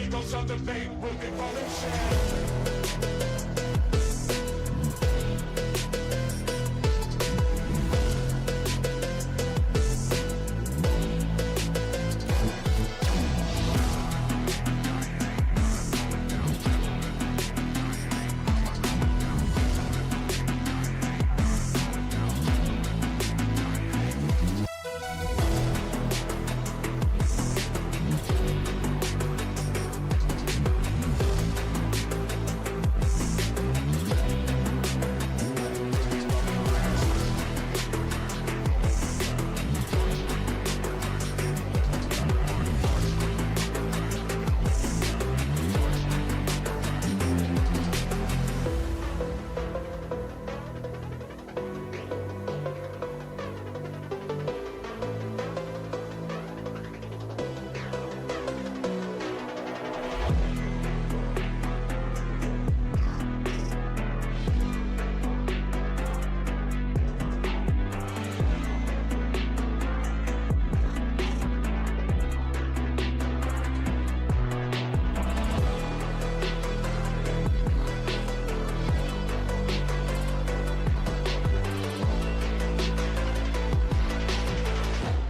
Migos on the beat, we'll be rolling shit.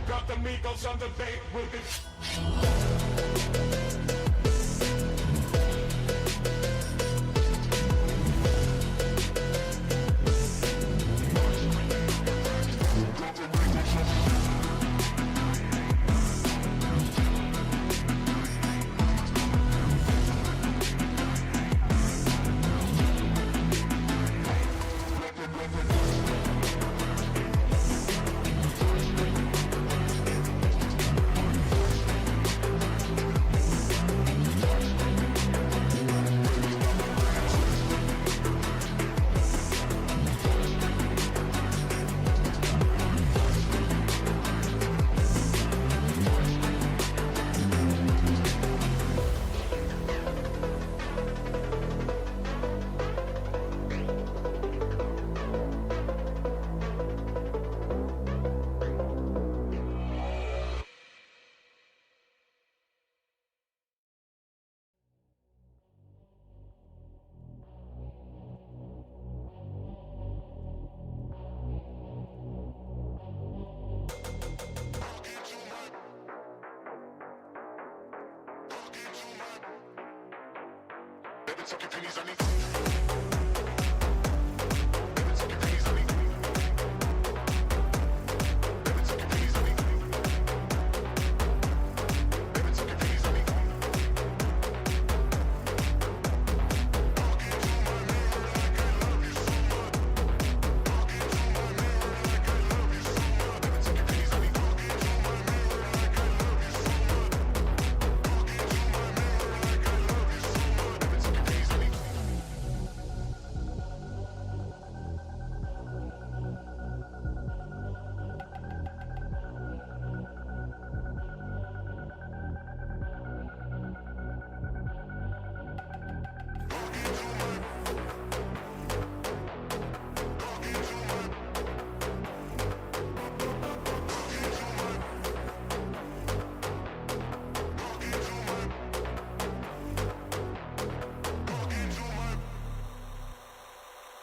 Got the Migos on the beat, we'll be... Baby, take your pennies on me. Baby, take your pennies on me. Baby, take your pennies on me. Baby, take your pennies on me.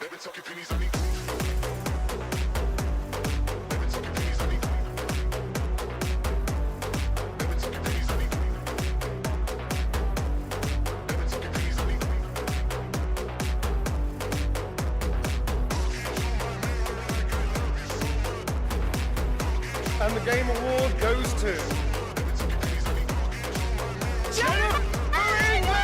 Baby, take your pennies on me. Baby, take your pennies on me. Baby, take your pennies on me. Baby, take your pennies on me. And the Game Award goes to Jennifer English!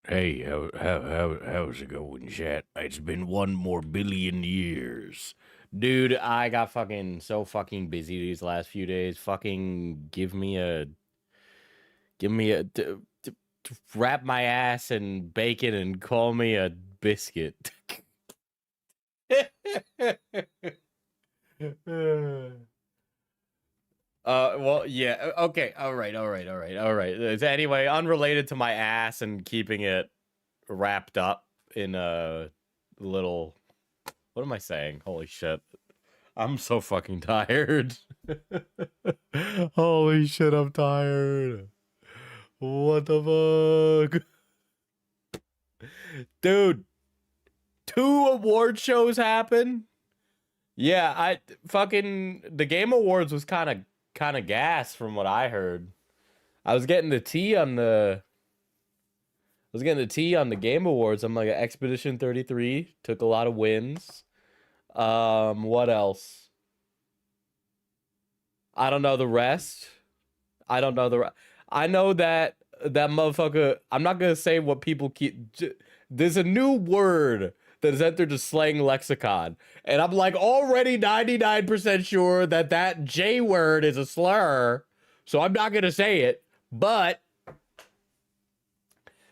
Hey, how's it going, chat? It's been 1 more billion years. Dude, I got fucking so fucking busy these last few days. Fucking wrap my ass in bacon and call me a biscuit. Well, yeah, okay, all right. Anyway, unrelated to my ass and keeping it wrapped up in a little. What am I saying? Holy shit. I'm so fucking tired. Holy shit, I'm tired. What the fuck? Dude, 2 award shows happen? Yeah, the Game Awards was kind of gas from what I heard. I was getting the tea on the Game Awards. I'm like, Expedition 33 took a lot of wins. What else? I don't know the rest. I know that motherfucker. I'm not gonna say what people keep. There's a new word that has entered the slang lexicon, and I'm like already 99% sure that J word is a slur, so I'm not gonna say it. But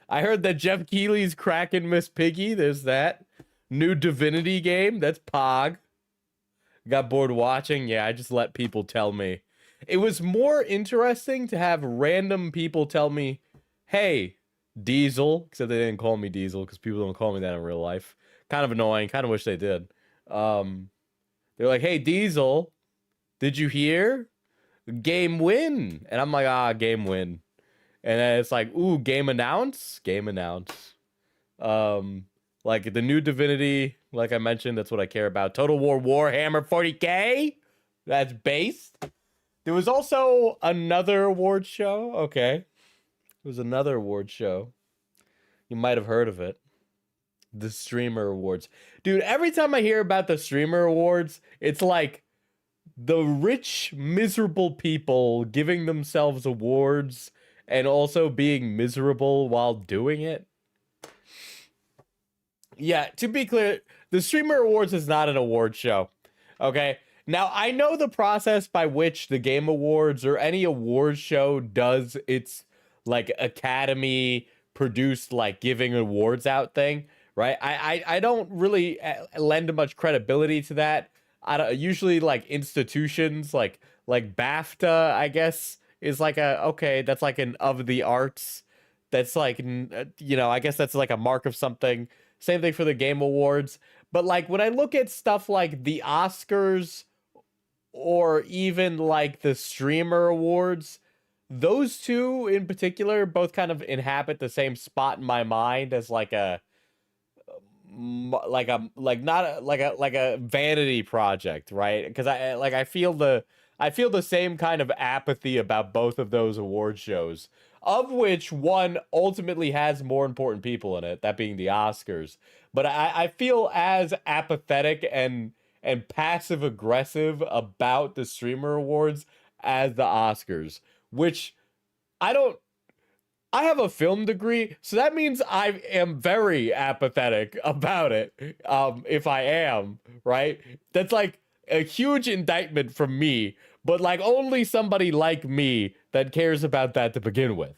I heard that Jeff Keighley's cracking Miss Piggy. There's that new Divinity game. That's Pog. Got bored watching. Yeah, I just let people tell me. It was more interesting to have random people tell me, hey, Diesel, except they didn't call me Diesel because people don't call me that in real life. Kind of annoying. Kind of wish they did. They're like, hey, Diesel, did you hear? Game win. And I'm like, game win. And then it's like, ooh, game announce. Like the new Divinity, like I mentioned, that's what I care about. Total War Warhammer 40K. That's based. There was also another award show. Okay. There was another award show. You might have heard of it. The Streamer Awards. Dude, every time I hear about the Streamer Awards, it's like the rich, miserable people giving themselves awards and also being miserable while doing it. Yeah, to be clear, the Streamer Awards is not an award show. Okay? Now, I know the process by which the Game Awards or any award show does its, like, Academy produced, like, giving awards out thing, right? I don't really lend much credibility to that. I don't, usually, like, institutions, like BAFTA, I guess, is like okay, that's like an of the arts. That's like, I guess that's like a mark of something. Same thing for the Game Awards. But like when I look at stuff like the Oscars or even like the Streamer Awards, those two in particular both kind of inhabit the same spot in my mind as like a vanity project, right? Because I feel the same kind of apathy about both of those award shows, of which one ultimately has more important people in it, that being the Oscars. But I feel as apathetic and passive aggressive about the Streamer Awards as the Oscars, which I don't. I have a film degree, so that means I am very apathetic about it. If I am, right? That's like a huge indictment from me, but like only somebody like me that cares about that to begin with.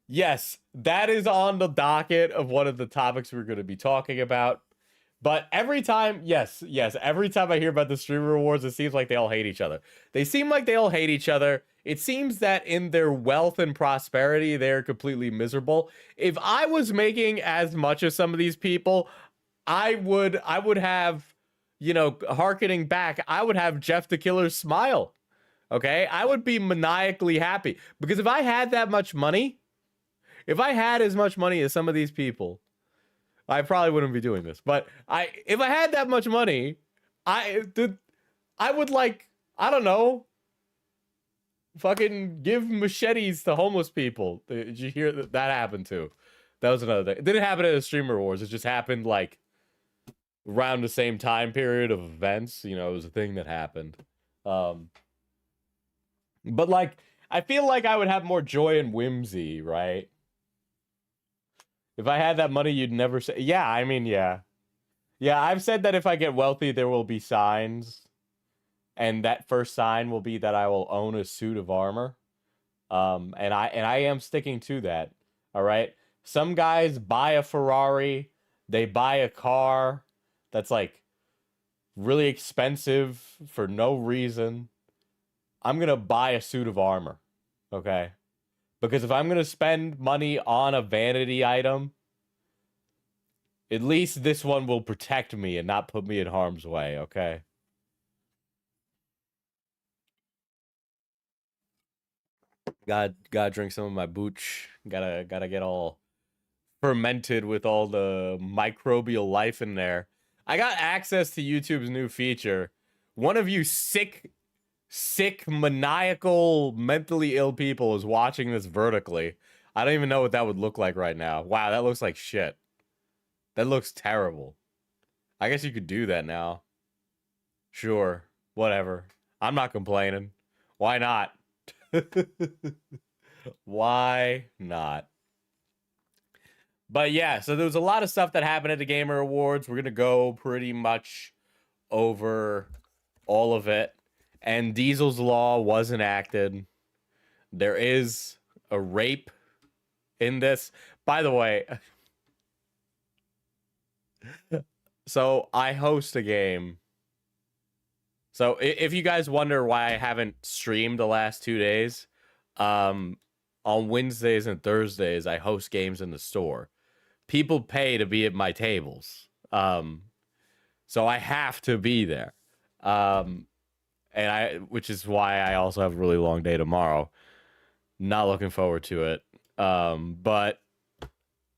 Yes, that is on the docket of one of the topics we're going to be talking about. But every time, yes, every time I hear about the Streamer Awards, it seems like they all hate each other. They seem like they all hate each other. It seems that in their wealth and prosperity, they're completely miserable. If I was making as much as some of these people, I would have, hearkening back, I would have Jeff the Killer's smile. Okay? I would be maniacally happy. Because if I had that much money, if I had as much money as some of these people, I probably wouldn't be doing this. But if I had that much money, I would I don't know, fucking give machetes to homeless people. Did you hear that happened too? That was another thing. It didn't happen at the Streamer Awards. It just happened like around the same time period of events. It was a thing that happened. But like, I feel like I would have more joy and whimsy, right? If I had that money, you'd never say. Yeah, I mean, yeah. Yeah, I've said that if I get wealthy, there will be signs. And that first sign will be that I will own a suit of armor. And I am sticking to that. All right. Some guys buy a Ferrari, they buy a car that's like really expensive for no reason. I'm gonna buy a suit of armor. Okay. Because if I'm gonna spend money on a vanity item, at least this one will protect me and not put me in harm's way, okay? Gotta drink some of my booch. Gotta get all fermented with all the microbial life in there. I got access to YouTube's new feature. One of you sick, maniacal, mentally ill people is watching this vertically. I don't even know what that would look like right now. Wow, that looks like shit. That looks terrible. I guess you could do that now. Sure, whatever. I'm not complaining. Why not? Why not? But yeah, so there was a lot of stuff that happened at the Gamer Awards. We're going to go pretty much over all of it. And Diesel's Law was enacted. There is a rape in this. By the way, so I host a game. So if you guys wonder why I haven't streamed the last 2 days, on Wednesdays and Thursdays, I host games in the store. People pay to be at my tables. So I have to be there. Which is why I also have a really long day tomorrow. Not looking forward to it. But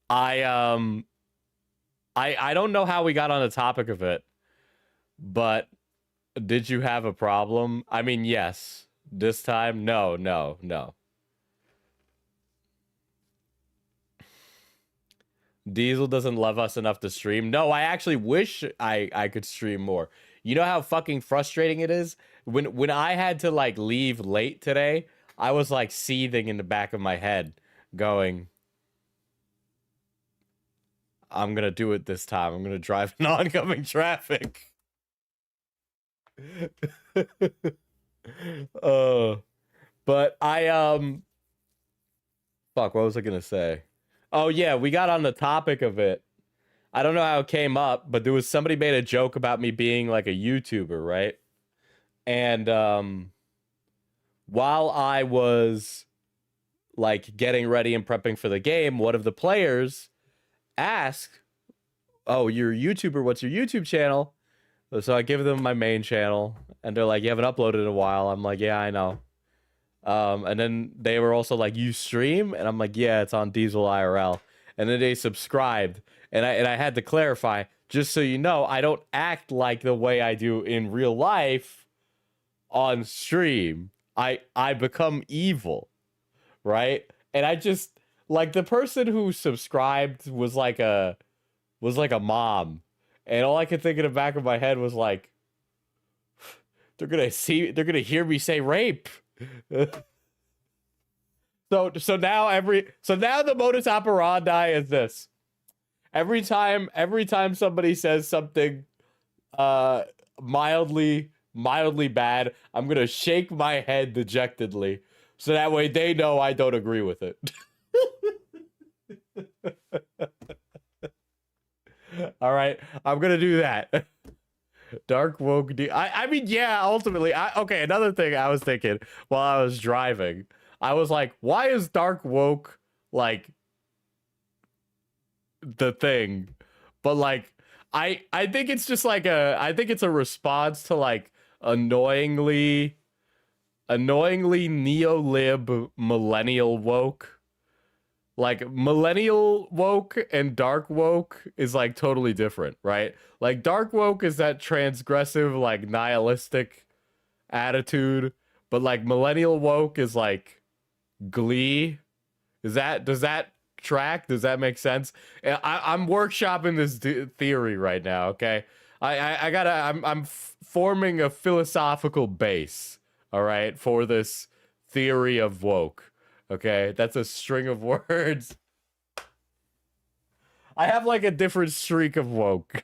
I don't know how we got on the topic of it, but did you have a problem? I mean, yes. This time, no. Diesel doesn't love us enough to stream. No, I actually wish I could stream more. You know how fucking frustrating it is? When I had to like leave late today, I was like seething in the back of my head, going, I'm gonna do it this time. I'm gonna drive in oncoming traffic. But fuck, what was I gonna say? Oh yeah, we got on the topic of it. I don't know how it came up, but there was somebody made a joke about me being like a YouTuber, right? And while I was like getting ready and prepping for the game, one of the players asked, "Oh, you're a YouTuber, what's your YouTube channel?" So I give them my main channel, and they're like, "You haven't uploaded in a while." I'm like, "Yeah, I know." And then they were also like, "You stream?" And I'm like, "Yeah, it's on Diesel IRL." And then they subscribed, and I had to clarify, just so you know, I don't act like the way I do in real life on stream. I become evil, right? And I just like the person who subscribed was like a mom. And all I could think in the back of my head was like, they're gonna hear me say rape. So now the modus operandi is this. Every time somebody says something mildly bad, I'm gonna shake my head dejectedly, so that way they know I don't agree with it. All right, I'm gonna do that. Dark woke. I mean, yeah. Ultimately, okay. Another thing I was thinking while I was driving, I was like, why is dark woke like the thing? But like, I think it's just like I think it's a response to like annoyingly neo-lib millennial woke. Like millennial woke and dark woke is like totally different, right? Like dark woke is that transgressive, like nihilistic attitude, but like millennial woke is like glee. Does that track? Does that make sense? I'm workshopping this theory right now. Okay, I'm forming a philosophical base. All right, for this theory of woke. Okay, that's a string of words. I have like a different streak of woke.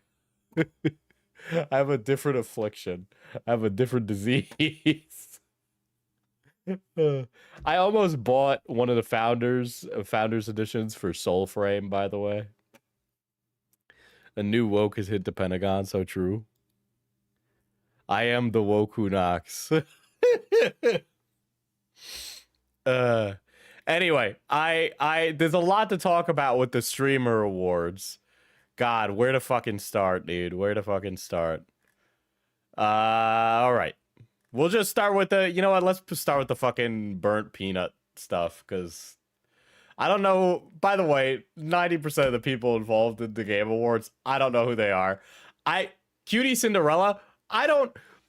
I have a different affliction. I have a different disease. I almost bought one of the founders editions for Soulframe, by the way. A new woke has hit the Pentagon, so true. I am the woke who knocks. Anyway, I there's a lot to talk about with the streamer awards. God, where to fucking start, dude? Where to fucking start? All right. We'll just start with the, you know what? Let's start with the fucking burnt peanut stuff, because I don't know. By the way, 90% of the people involved in the Game Awards, I don't know who they are. Cutie Cinderella,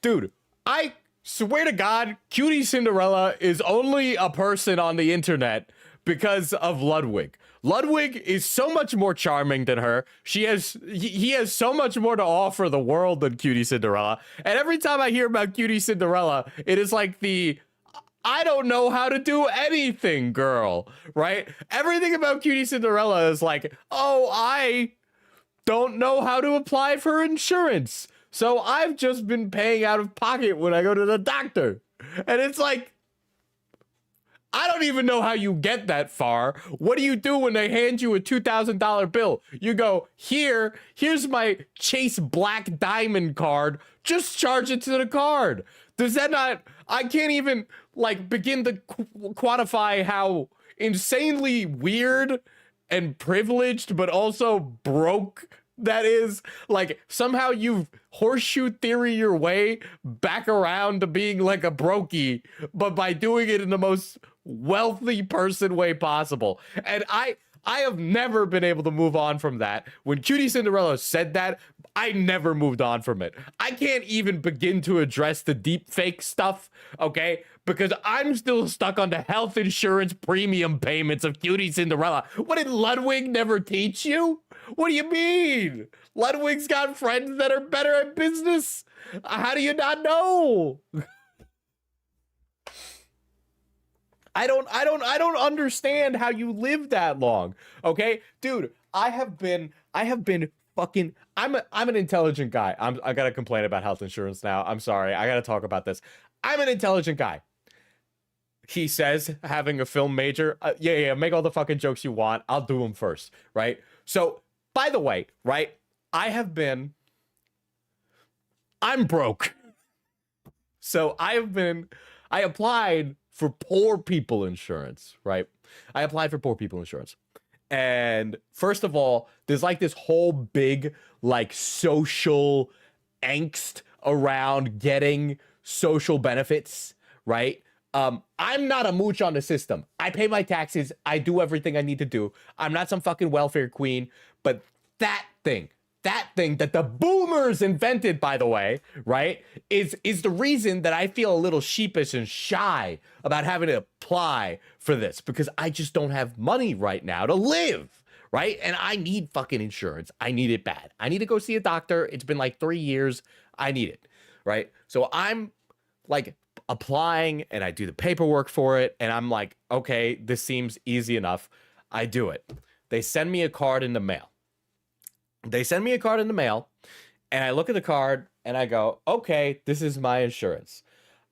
dude, I swear to God, Cutie Cinderella is only a person on the internet because of Ludwig. Ludwig is so much more charming than her. He has so much more to offer the world than Cutie Cinderella. And every time I hear about Cutie Cinderella, it is like I don't know how to do anything, girl, right? Everything about Cutie Cinderella is like, oh, I don't know how to apply for insurance, so I've just been paying out of pocket when I go to the doctor. And it's like, I don't even know how you get that far. What do you do when they hand you a $2,000 bill? You go, here's my Chase Black Diamond card. Just charge it to the card. Does that not, I can't even like begin to quantify how insanely weird and privileged, but also broke that is. Like, somehow you've horseshoe theory your way back around to being like a brokey, but by doing it in the most wealthy person way possible. And I have never been able to move on from that. When Cutie Cinderella said that, I never moved on from it. I can't even begin to address the deep fake stuff, okay? Because I'm still stuck on the health insurance premium payments of Cutie Cinderella. What did Ludwig never teach you? What do you mean? Ludwig's got friends that are better at business. How do you not know? I don't understand how you live that long. Okay, dude, I have been fucking, I'm an intelligent guy. I gotta complain about health insurance now. I'm sorry. I gotta talk about this. I'm an intelligent guy. He says having a film major. Yeah, make all the fucking jokes you want. I'll do them first, right? So, by the way, right? I'm broke. So I applied for poor people insurance, right? I applied for poor people insurance. And first of all, there's like this whole big like social angst around getting social benefits, right? I'm not a mooch on the system. I pay my taxes. I do everything I need to do. I'm not some fucking welfare queen, but that thing that the boomers invented, by the way, right, is the reason that I feel a little sheepish and shy about having to apply for this, because I just don't have money right now to live, right? And I need fucking insurance. I need it bad. I need to go see a doctor. It's been like 3 years. I need it, right? So I'm like applying and I do the paperwork for it. And I'm like, okay, this seems easy enough. I do it. They send me a card in the mail. And I look at the card and I go, okay, this is my insurance.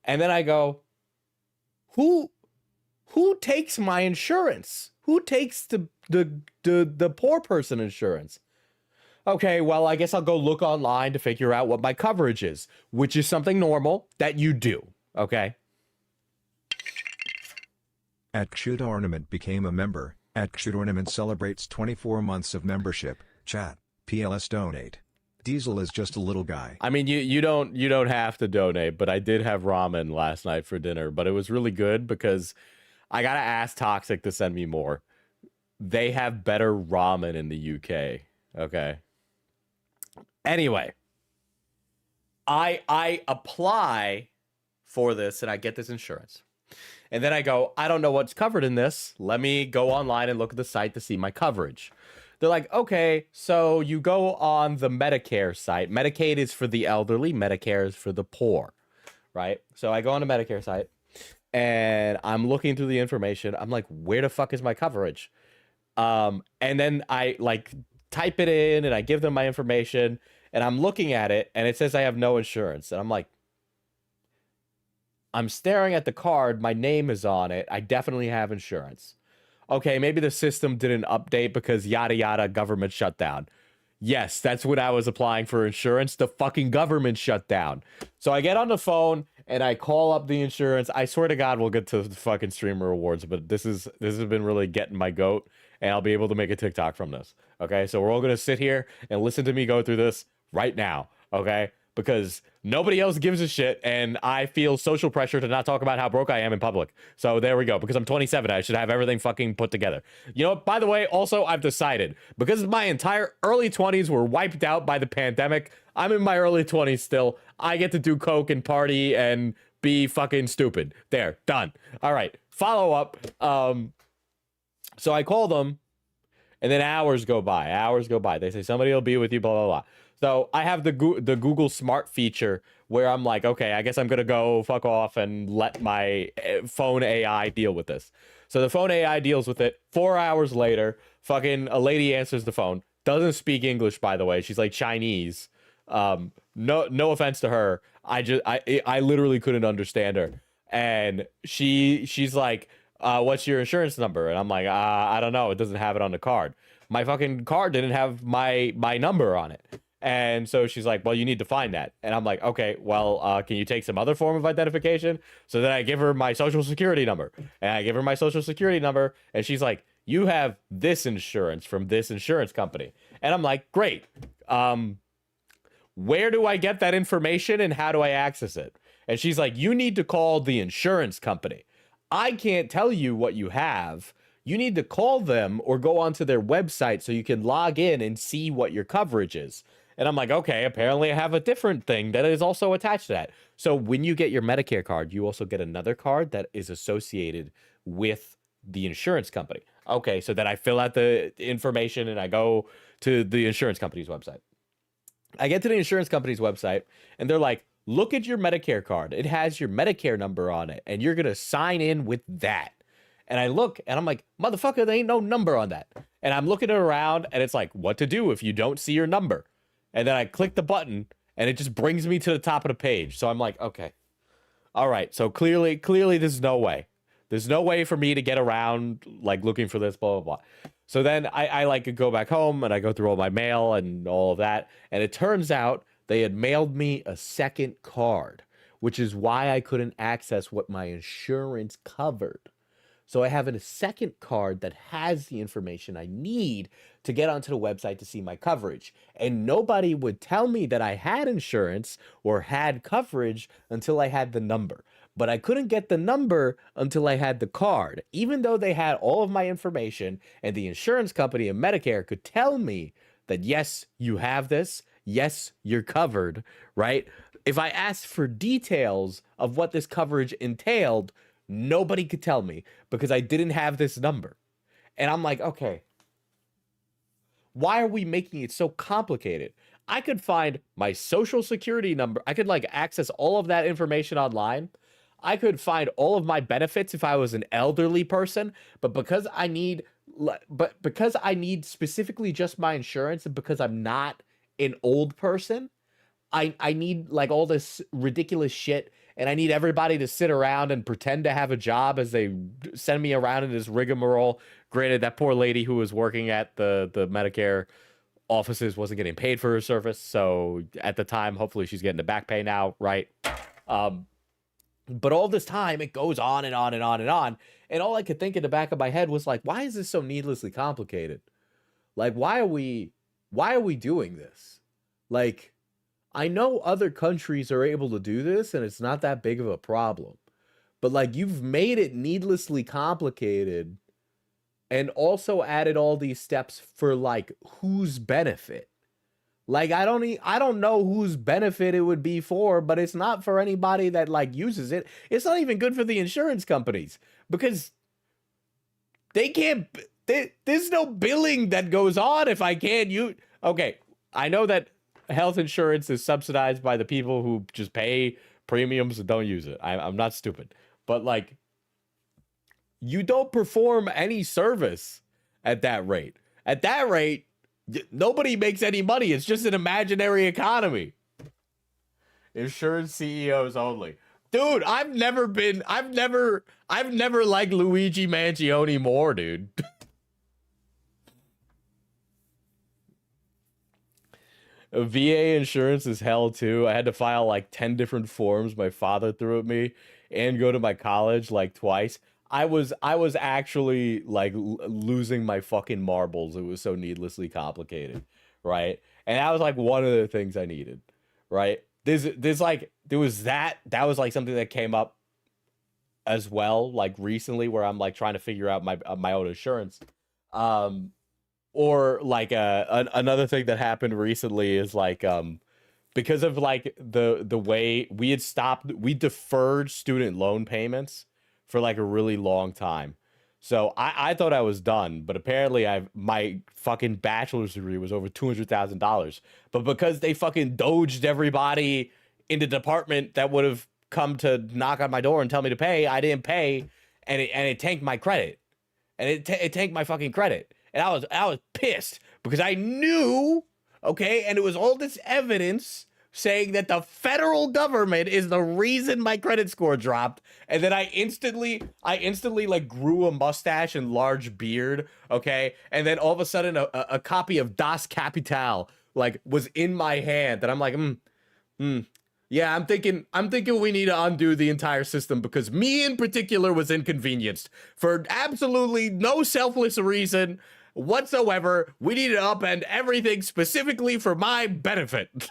And then I go, who takes my insurance? Who takes the poor person insurance? Okay, well, I guess I'll go look online to figure out what my coverage is, which is something normal that you do, okay? Akshoot Ornament became a member. Akshoot Ornament celebrates 24 months of membership. Chat. PLS donate. Diesel is just a little guy. I mean, you don't have to donate, but I did have ramen last night for dinner, but it was really good because I gotta ask Toxic to send me more. They have better ramen in the UK. Okay. Anyway, I apply for this and I get this insurance. And then I go, I don't know what's covered in this. Let me go online and look at the site to see my coverage. They're like, okay, so you go on the Medicare site. Medicaid is for the elderly. Medicare is for the poor, right? So I go on the Medicare site and I'm looking through the information. I'm like, where the fuck is my coverage? And then I like type it in and I give them my information and I'm looking at it and it says I have no insurance. And I'm like, I'm staring at the card. My name is on it. I definitely have insurance. Okay, maybe the system didn't update because yada yada, government shutdown. Yes, that's when I was applying for insurance. The fucking government shut down. So I get on the phone and I call up the insurance. I swear to God, we'll get to the fucking streamer awards, but this has been really getting my goat, and I'll be able to make a TikTok from this. Okay, so we're all gonna sit here and listen to me go through this right now. Okay, because nobody else gives a shit, and I feel social pressure to not talk about how broke I am in public. So there we go. Because I'm 27, I should have everything fucking put together. You know what? By the way, also, I've decided, because my entire early 20s were wiped out by the pandemic, I'm in my early 20s still. I get to do coke and party and be fucking stupid. There, done. All right, follow up. So I call them, and then hours go by. They say, somebody will be with you, blah, blah, blah. So I have the Google Smart feature where I'm like, okay, I guess I'm going to go fuck off and let my phone AI deal with this. So the phone AI deals with it. 4 hours later, fucking a lady answers the phone. Doesn't speak English, by the way. She's like Chinese. No offense to her. I literally couldn't understand her. And she's like, what's your insurance number? And I'm like, I don't know. It doesn't have it on the card. My fucking card didn't have my number on it. And so she's like, well, you need to find that. And I'm like, okay, well, can you take some other form of identification? So then I give her my social security number. And I give her my social security number. And she's like, you have this insurance from this insurance company. And I'm like, great. Where do I get that information and how do I access it? And she's like, you need to call the insurance company. I can't tell you what you have. You need to call them or go onto their website so you can log in and see what your coverage is. And I'm like, okay, apparently I have a different thing that is also attached to that. So when you get your Medicare card, you also get another card that is associated with the insurance company. Okay, so then I fill out the information and I go to the insurance company's website. I get to the insurance company's website and they're like, look at your Medicare card. It has your Medicare number on it and you're going to sign in with that. And I look and I'm like, motherfucker, there ain't no number on that. And I'm looking around and it's like, what to do if you don't see your number? And then I click the button and it just brings me to the top of the page. So I'm like, okay, all right. So clearly there's no way. There's no way for me to get around like looking for this, blah, blah, blah. So then I like go back home and I go through all my mail and all of that. And it turns out they had mailed me a second card, which is why I couldn't access what my insurance covered. So I have a second card that has the information I need to get onto the website to see my coverage. And nobody would tell me that I had insurance or had coverage until I had the number. But I couldn't get the number until I had the card, even though they had all of my information and the insurance company and Medicare could tell me that, yes, you have this. Yes, you're covered, right? If I asked for details of what this coverage entailed, nobody could tell me because I didn't have this number. And I'm like, okay, why are we making it so complicated? I could find my social security number. I could like access all of that information online. I could find all of my benefits if I was an elderly person, but because I need specifically just my insurance and because I'm not an old person, I need like all this ridiculous shit. And I need everybody to sit around and pretend to have a job as they send me around in this rigmarole. Granted, that poor lady who was working at the Medicare offices wasn't getting paid for her service. So at the time, hopefully she's getting the back pay now, right? But all this time, it goes on and on and on and on. And all I could think in the back of my head was like, why is this so needlessly complicated? Like, why are we doing this? Like, I know other countries are able to do this and it's not that big of a problem, but like you've made it needlessly complicated and also added all these steps for like whose benefit. Like I don't know whose benefit it would be for, but it's not for anybody that like uses it. It's not even good for the insurance companies because they can't, there's no billing that goes on if I can't use. Okay, I know that health insurance is subsidized by the people who just pay premiums and don't use it. I'm not stupid, but like you don't perform any service at that rate. At that rate, nobody makes any money. It's just an imaginary economy. Insurance CEOs only. Dude, I've never liked Luigi Mangione more, dude. VA insurance is hell too. I had to file like 10 different forms my father threw at me and go to my college like twice. I was actually like losing my fucking marbles. It was so needlessly complicated, right? And that was like one of the things I needed, right? There's like there was that was like something that came up as well like recently where I'm like trying to figure out my own insurance. Or like another thing that happened recently is like because of like the way we deferred student loan payments for like a really long time. So I thought I was done, but apparently my fucking bachelor's degree was over $200,000. But because they fucking doged everybody in the department that would have come to knock on my door and tell me to pay, I didn't pay, and it tanked my credit, and it tanked my fucking credit, and I was pissed because I knew, okay, and it was all this evidence saying that the federal government is the reason my credit score dropped, and then I instantly like grew a mustache and large beard, okay, and then all of a sudden a copy of Das Kapital like was in my hand, and I'm like, yeah, I'm thinking we need to undo the entire system because me in particular was inconvenienced for absolutely no selfless reason whatsoever. We need to upend everything specifically for my benefit.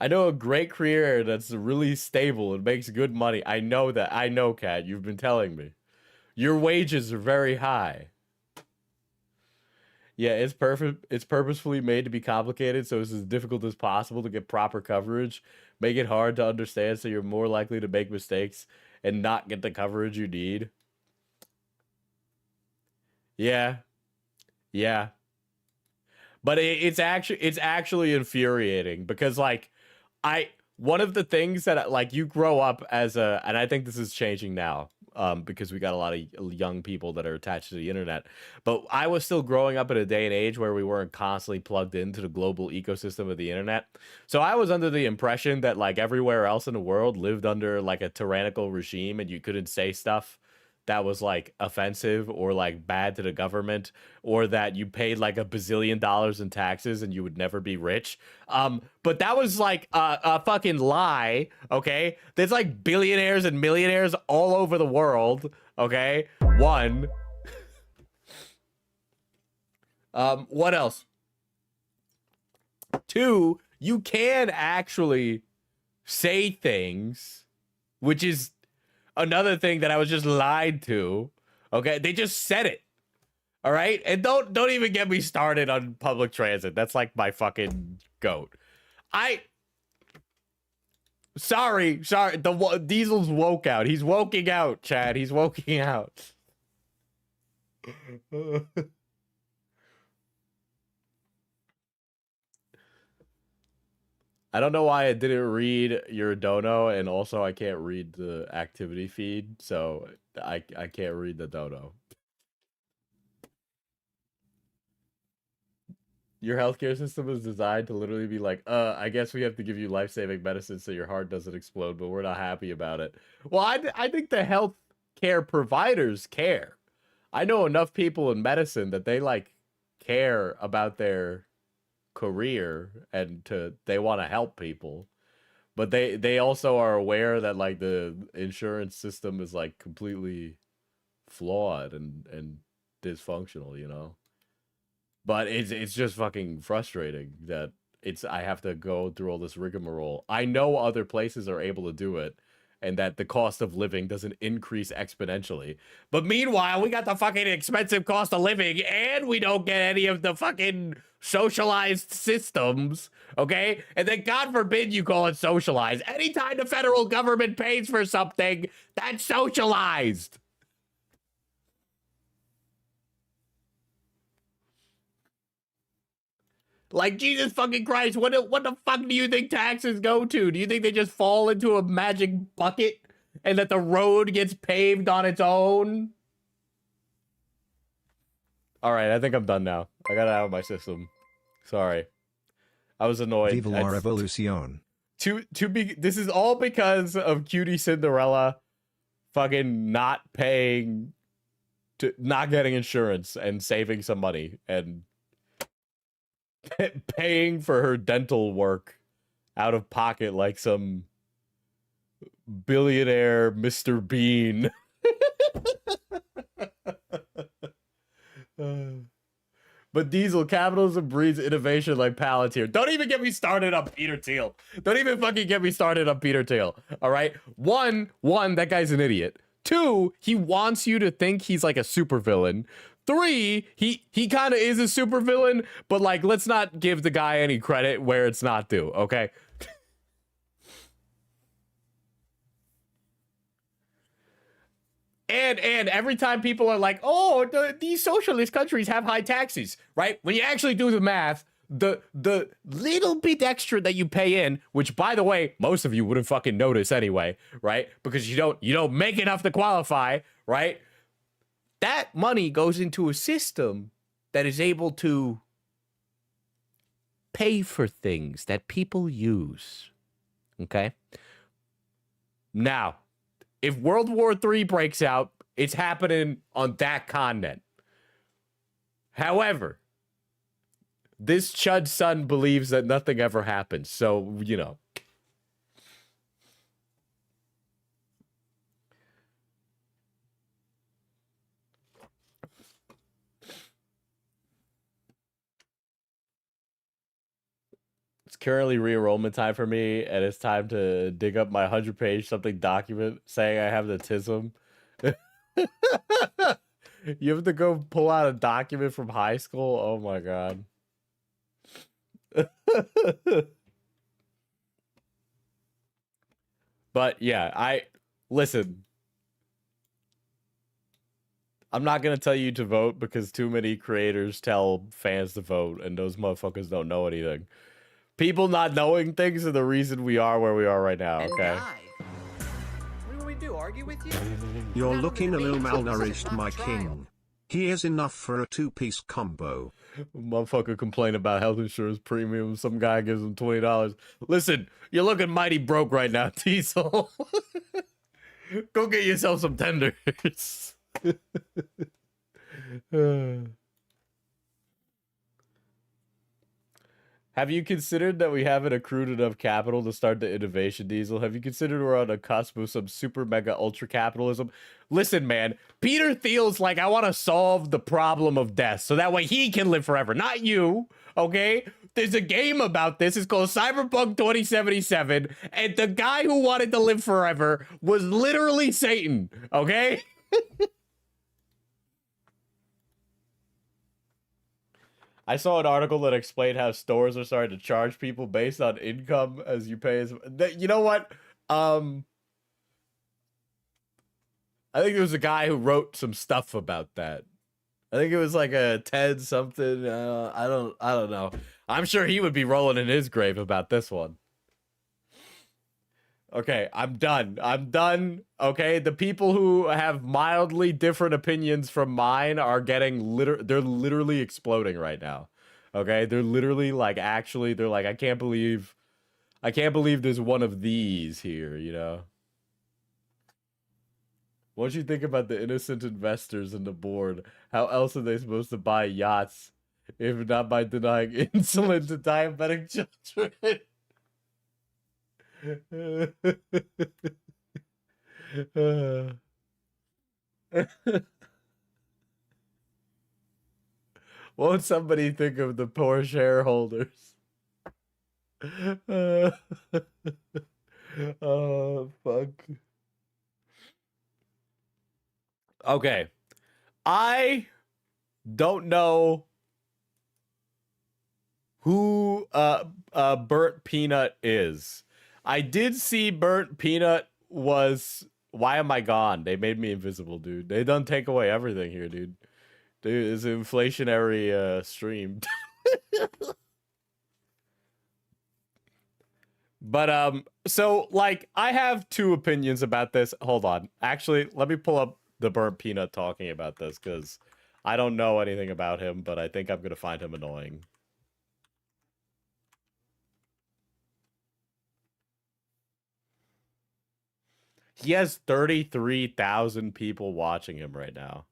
I know a great career that's really stable and makes good money. I know that. I know, Kat. You've been telling me. Your wages are very high. Yeah, it's perfect. It's purposefully made to be complicated, so it's as difficult as possible to get proper coverage. Make it hard to understand, so you're more likely to make mistakes and not get the coverage you need. Yeah, yeah. But it's actually infuriating because like one of the things that like you grow up as a, and I think this is changing now because we got a lot of young people that are attached to the internet, but I was still growing up in a day and age where we weren't constantly plugged into the global ecosystem of the internet. So I was under the impression that like everywhere else in the world lived under like a tyrannical regime and you couldn't say stuff that was like offensive or like bad to the government, or that you paid like $1 bazillion in taxes and you would never be rich. But that was like a fucking lie. Okay, there's like billionaires and millionaires all over the world. Okay, one. What else? Two, you can actually say things, which is another thing that I was just lied to. Okay, they just said it. All right, and don't even get me started on public transit. That's like my fucking goat. Sorry. The Diesel's woke out. He's woking out, Chad. He's woking out. I don't know why I didn't read your dono, and also I can't read the activity feed, so I can't read the dono. Your healthcare system is designed to literally be like, I guess we have to give you life-saving medicine so your heart doesn't explode, but we're not happy about it. Well, I think the healthcare providers care. I know enough people in medicine that they like care about their career and they want to help people, but they also are aware that like the insurance system is like completely flawed and dysfunctional, you know. But it's just fucking frustrating that I have to go through all this rigmarole. I know other places are able to do it and that the cost of living doesn't increase exponentially. But meanwhile, we got the fucking expensive cost of living and we don't get any of the fucking socialized systems, okay? And then God forbid you call it socialized. Anytime the federal government pays for something, that's socialized. Like, Jesus fucking Christ, what the fuck do you think taxes go to? Do you think they just fall into a magic bucket and that the road gets paved on its own? All right, I think I'm done now. I got it out of my system. Sorry. I was annoyed. Viva la revolucion. This is all because of Cutie Cinderella fucking not getting insurance and saving some money and paying for her dental work out of pocket like some billionaire Mr. Bean. But Diesel, capitalism breeds innovation like Palantir. Don't even get me started on Peter Thiel. Don't even fucking get me started on Peter Thiel. All right? One, that guy's an idiot. 2, he wants you to think he's like a supervillain. 3, he kind of is a supervillain, but like, let's not give the guy any credit where it's not due, okay? And every time people are like, oh, these socialist countries have high taxes, right? When you actually do the math, the little bit extra that you pay in, which by the way, most of you wouldn't fucking notice anyway, right? Because you don't make enough to qualify, right? That money goes into a system that is able to pay for things that people use. Okay? Now, if World War III breaks out, it's happening on that continent. However, this chud's son believes that nothing ever happens. So, you know. It's currently re-enrollment time for me, and it's time to dig up my 100-page something document saying I have the autism. You have to go pull out a document from high school? Oh my god. But yeah, listen. I'm not gonna tell you to vote because too many creators tell fans to vote, and those motherfuckers don't know anything. People not knowing things are the reason we are where we are right now, okay? What do we do, argue with you? You're looking a little malnourished, my king. Here's enough for a 2-piece combo. Motherfucker complain about health insurance premium. Some guy gives him $20. Listen, you're looking mighty broke right now, Diesel. Go get yourself some tenders. Have you considered that we haven't accrued enough capital to start the innovation, Diesel? Have you considered we're on the cusp of some super mega ultra capitalism? Listen, man, Peter Thiel's like, I want to solve the problem of death so that way he can live forever, not you, okay? There's a game about this. It's called Cyberpunk 2077, and the guy who wanted to live forever was literally Satan, okay? I saw an article that explained how stores are starting to charge people based on income as you pay. You know what? I think there was a guy who wrote some stuff about that. I think it was like a Ted something. I don't know. I'm sure he would be rolling in his grave about this one. Okay, I'm done. Okay, the people who have mildly different opinions from mine are getting they're literally exploding right now. Okay, they're literally like they're like, I can't believe there's one of these here, you know. What do you think about the innocent investors in the board? How else are they supposed to buy yachts if not by denying insulin to diabetic children? Won't somebody think of the poor shareholders? Oh, fuck. Okay. I don't know who Burnt Peanut is. I did see Burnt Peanut was Why Am I Gone? They made me invisible, dude. They done take away everything here, dude. Dude, it's an inflationary stream. But so like I have two opinions about this. Hold on. Actually, let me pull up the Burnt Peanut talking about this because I don't know anything about him, but I think I'm gonna find him annoying. He has 33,000 people watching him right now.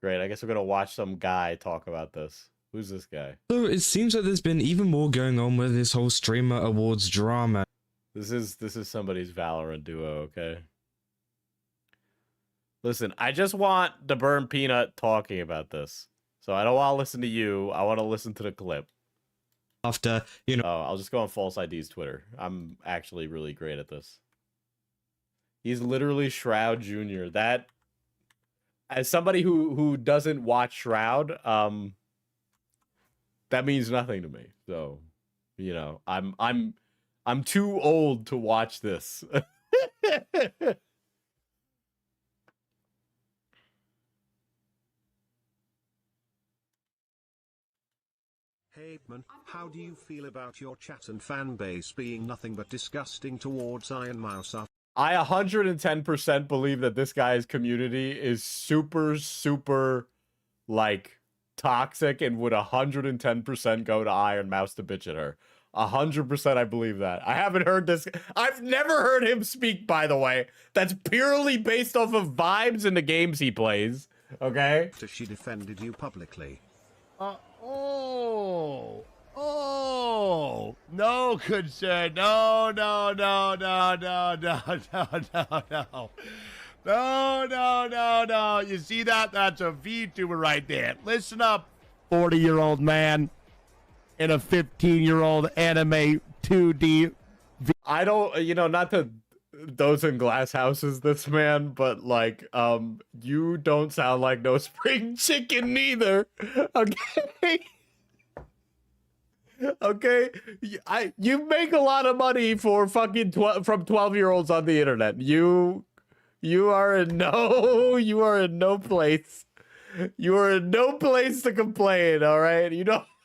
Great. I guess we're gonna watch some guy talk about this. Who's this guy? So it seems like there's been even more going on with this whole streamer awards drama. This is somebody's Valorant duo, okay? Listen, I just want the Burn Peanut talking about this. So I don't want to listen to you. I want to listen to the clip. After, you know, Oh, I'll just go on False ID's Twitter. I'm actually really great at this. He's literally Shroud Jr. That, as somebody who doesn't watch Shroud, that means nothing to me. So, you know, I'm too old to watch this. Hey man, how do you feel about your chat and fan base being nothing but disgusting towards Iron Mouse after I 110% believe that this guy's community is super, like, toxic and would 110% go to Iron Mouse to bitch at her. 100% I believe that. I haven't heard this. I've never heard him speak, by the way. That's purely based off of vibes in the games he plays. Okay? she defended you publicly? No, good sir. No. You see that? That's a VTuber right there. Listen up, 40-year-old man in a 15-year-old anime 2D. I don't, you know, not to those in glass houses this man, but like, you don't sound like no spring chicken neither. Okay? Okay, you make a lot of money for fucking from 12-year-olds on the internet. You are in no place. You are in no place to complain. All right,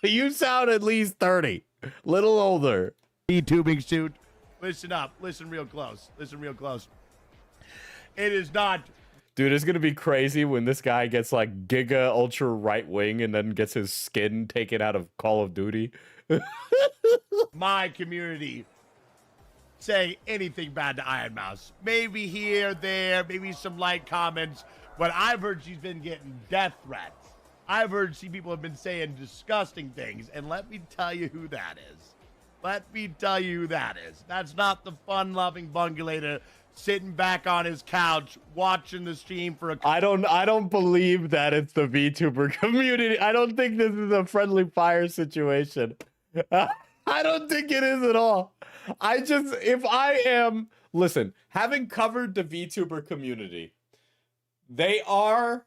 you sound at least 30, little older. VTubing suit. Listen up. Listen real close. It is not. Dude, it's gonna be crazy when this guy gets like giga ultra right wing and then gets his skin taken out of Call of Duty. My community say anything bad to Iron Mouse. Maybe here, there, maybe some light comments. But I've heard she's been getting death threats. I've heard people have been saying disgusting things. And let me tell you who that is. That's not the fun-loving bungulator sitting back on his couch watching the stream for a... I don't believe that it's the VTuber community. I don't think this is a friendly fire situation. I don't think it is at all. Listen, having covered the VTuber community, they are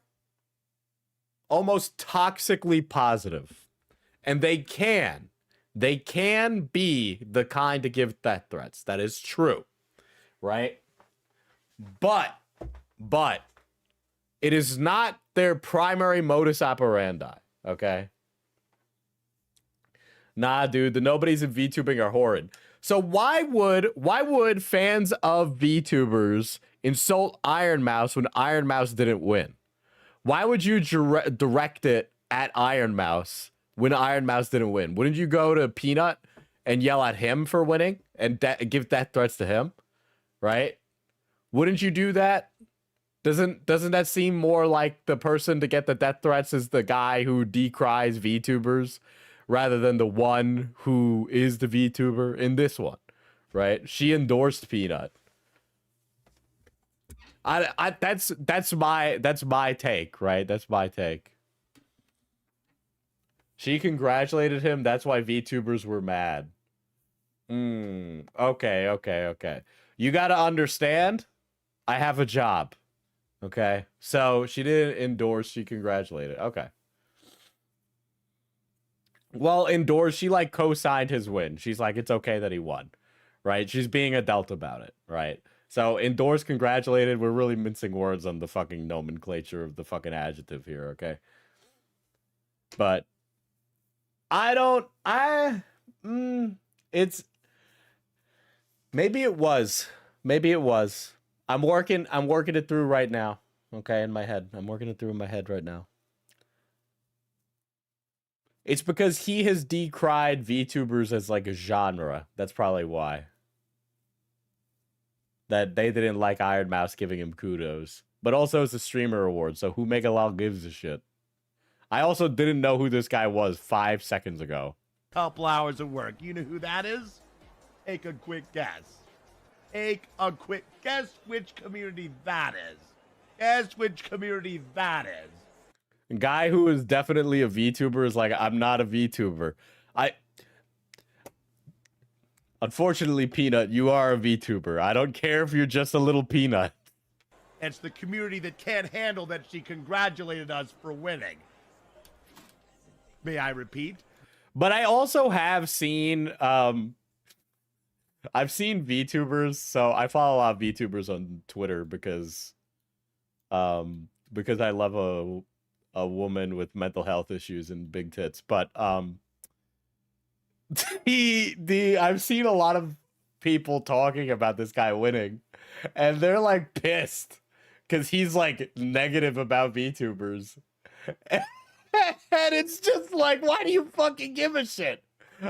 almost toxically positive. And they can be the kind to give death threats. That is true. Right? But it is not their primary modus operandi, okay? Nah, dude, the nobodies in VTubing are horrid. So why would fans of VTubers insult Iron Mouse when Iron Mouse didn't win? Why would you direct it at Iron Mouse when Iron Mouse didn't win? Wouldn't you go to Peanut and yell at him for winning and give death threats to him? Right? Wouldn't you do that? Doesn't that seem more like the person to get the death threats is the guy who decries VTubers rather than the one who is the VTuber in this one, right? She endorsed Peanut. That's my take, right? That's my take. She congratulated him. That's why VTubers were mad. Okay. You got to understand, I have a job. Okay? So she didn't endorse, she congratulated. Okay. Well, indoors, she like co-signed his win. She's like, it's okay that he won, right? She's being adult about it, right? So indoors congratulated. We're really mincing words on the fucking nomenclature of the fucking adjective here, okay? But it's maybe it was. I'm working it through right now. Okay, in my head. I'm working it through in my head right now. It's because he has decried VTubers as like a genre. That's probably why. That they didn't like Iron Mouse giving him kudos. But also it's a streamer award, so who Megalol gives a shit? I also didn't know who this guy was 5 seconds ago. Couple hours of work. You know who that is? Take a quick guess. Take a quick guess which community that is. Guess which community that is. A guy who is definitely a VTuber is like, I'm not a VTuber. Unfortunately, Peanut, you are a VTuber. I don't care if you're just a little peanut. It's the community that can't handle that she congratulated us for winning. May I repeat? But I also have seen, I've seen VTubers, so I follow a lot of VTubers on Twitter because I love a woman with mental health issues and big tits. But I've seen a lot of people talking about this guy winning, and they're like pissed because he's like negative about VTubers. And it's just like, why do you fucking give a shit?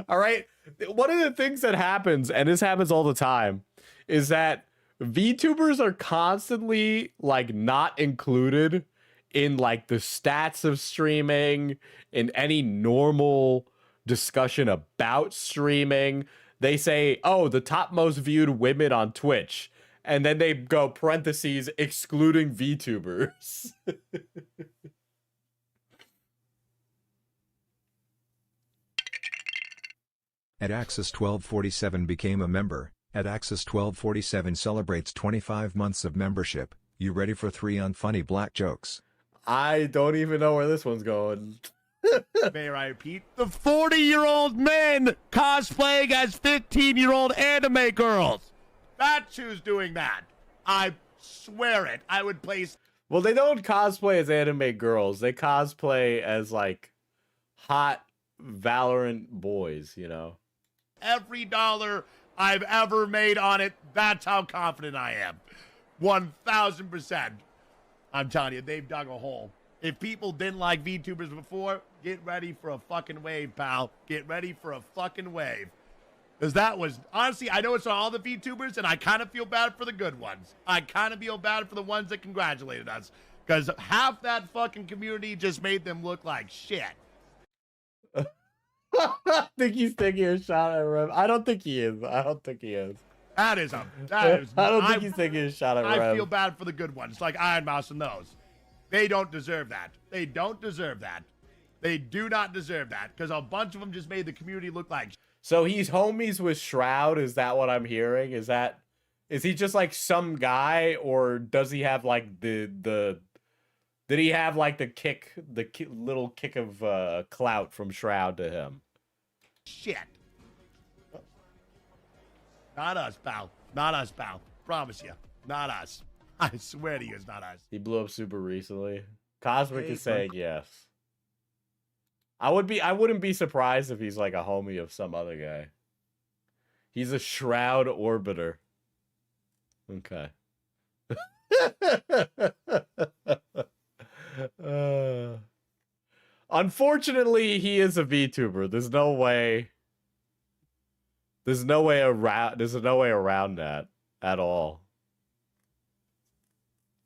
All right. One of the things that happens, and this happens all the time, is that VTubers are constantly like not included in like the stats of streaming, in any normal discussion about streaming. They say, oh, the top most viewed women on Twitch. And then they go parentheses excluding VTubers. At Axis 1247 became a member. At Axis 1247 celebrates 25 months of membership. You ready for 3 unfunny black jokes? I don't even know where this one's going. May I repeat? The 40-year-old men cosplaying as 15-year-old anime girls. That's who's doing that. I swear it. I would place... Well, they don't cosplay as anime girls. They cosplay as, like, hot Valorant boys, you know? every dollar I've ever made on it. That's how confident I am. 1,000%. I'm telling you, they've dug a hole. If people didn't like VTubers before, get ready for a fucking wave, pal. Get ready for a fucking wave. Because that was, honestly, I know it's on all the VTubers, and I kind of feel bad for the good ones. I kind of feel bad for the ones that congratulated us. Because half that fucking community just made them look like shit. I think he's taking a shot at Rev. I don't think he is. I don't think he is. That is. I don't think he's taking a shot at Rev. I feel bad for the good ones, like Iron Mouse and those. They don't deserve that. They don't deserve that. They do not deserve that, because a bunch of them just made the community look like. So he's homies with Shroud. Is that what I'm hearing? Is he just like some guy, or does he have like the did he have like the little kick of clout from Shroud to him? Shit. Not us, pal. Not us, pal. Promise you. Not us. I swear to you, it's not us. He blew up super recently. Cosmic Hey, is saying yes. I wouldn't be surprised if he's like a homie of some other guy. He's a Shroud orbiter. Okay. Unfortunately, he is a VTuber. There's no way around that at all.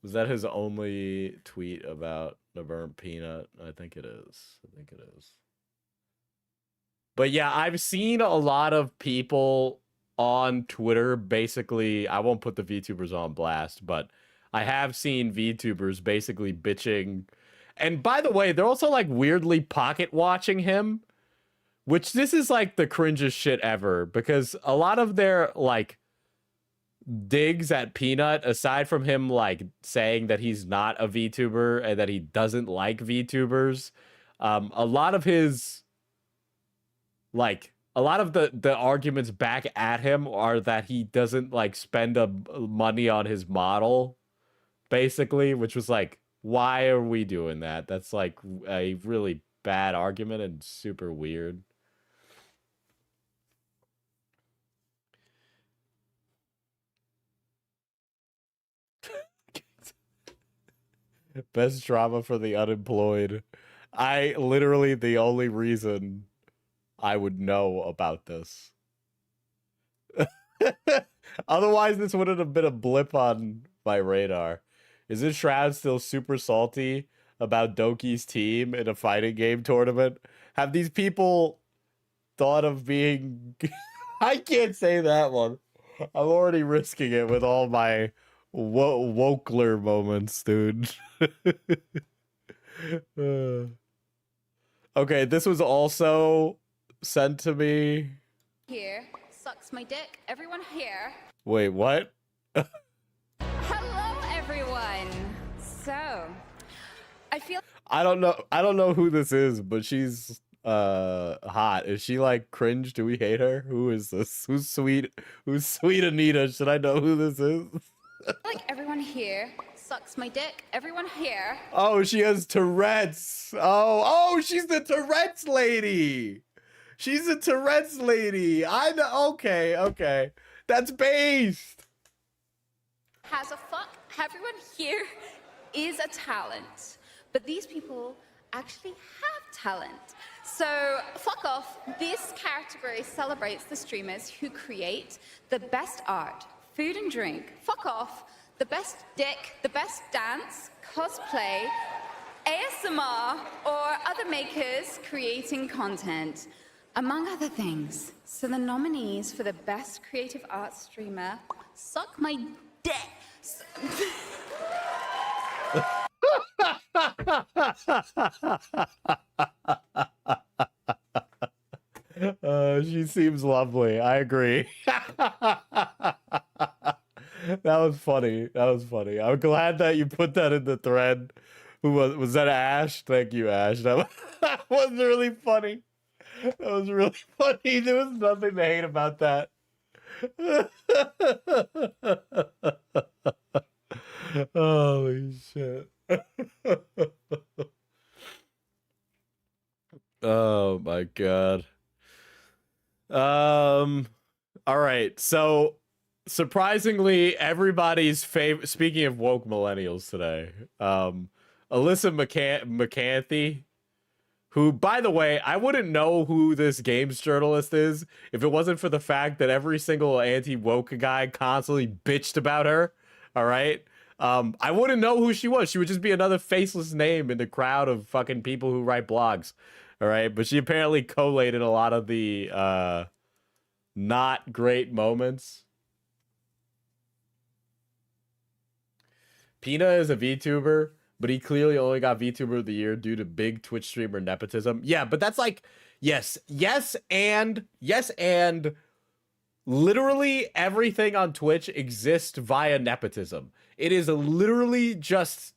Was that his only tweet about the burnt peanut? I think it is. But yeah, I've seen a lot of people on Twitter, basically, I won't put the VTubers on blast, but I have seen VTubers basically bitching. And by the way, they're also like weirdly pocket watching him, which this is like the cringest shit ever, because a lot of their like digs at Peanut, aside from him like saying that he's not a VTuber and that he doesn't like VTubers, a lot of his like a lot of the arguments back at him are that he doesn't like spend money on his model, basically, which was like, why are we doing that? That's like a really bad argument and super weird. Best drama for the unemployed. Literally the only reason I would know about this. Otherwise, this wouldn't have been a blip on my radar. Isn't Shroud still super salty about Doki's team in a fighting game tournament? Have these people thought of being... I can't say that one. I'm already risking it with all my Wokler moments, dude. Okay, this was also sent to me. Here sucks my dick. Everyone here. Wait, what? Hello, everyone. So, I don't know who this is, but she's hot. Is she like cringe? Do we hate her? Who is this? Who's sweet Anita? Should I know who this is? I feel like everyone here sucks my dick. Everyone here. Oh, she has Tourette's. Oh, she's the Tourette's lady. She's a Tourette's lady. I know. Okay. That's based. Has a fuck. Everyone here is a talent. But these people actually have talent. So, fuck off. This category celebrates the streamers who create the best art, food and drink, fuck off, the best dick, the best dance, cosplay, ASMR, or other makers creating content, among other things. So the nominees for the best creative arts streamer, suck my dick. She seems lovely. I agree. That was funny. I'm glad that you put that in the thread. Who was that? Ash? Thank you, Ash. That was really funny. That was really funny. There was nothing to hate about that. Holy shit. Oh my god. All right. So surprisingly, everybody's favorite, speaking of woke millennials today, Alyssa McCarthy, who, by the way, I wouldn't know who this games journalist is if it wasn't for the fact that every single anti-woke guy constantly bitched about her. All right. I wouldn't know who she was. She would just be another faceless name in the crowd of fucking people who write blogs. All right. But she apparently collated a lot of the not great moments. Pina is a VTuber, but he clearly only got VTuber of the year due to big Twitch streamer nepotism. Yeah, but that's like, yes, and literally everything on Twitch exists via nepotism. It is literally just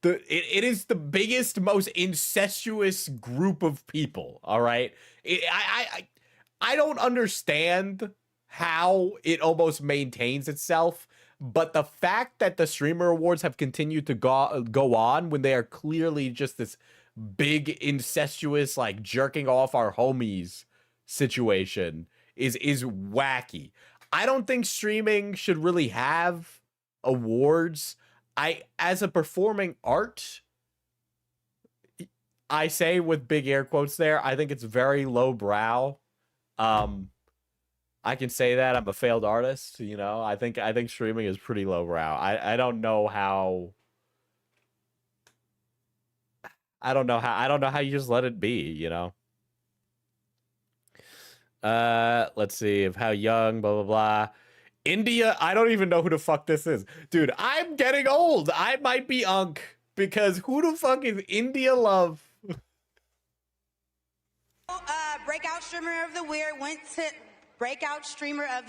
it is the biggest, most incestuous group of people. All right, I don't understand how it almost maintains itself. But the fact that the streamer awards have continued to go on when they are clearly just this big incestuous, like jerking off our homies situation is wacky. I don't think streaming should really have awards. As a performing art, I say with big air quotes there, I think it's very lowbrow. I can say that I'm a failed artist, you know. I think streaming is pretty lowbrow. I don't know how you just let it be, you know. Let's see, of how young, blah blah blah. India, I don't even know who the fuck this is. Dude, I'm getting old. I might be Unk, because who the fuck is India Love? Breakout streamer of the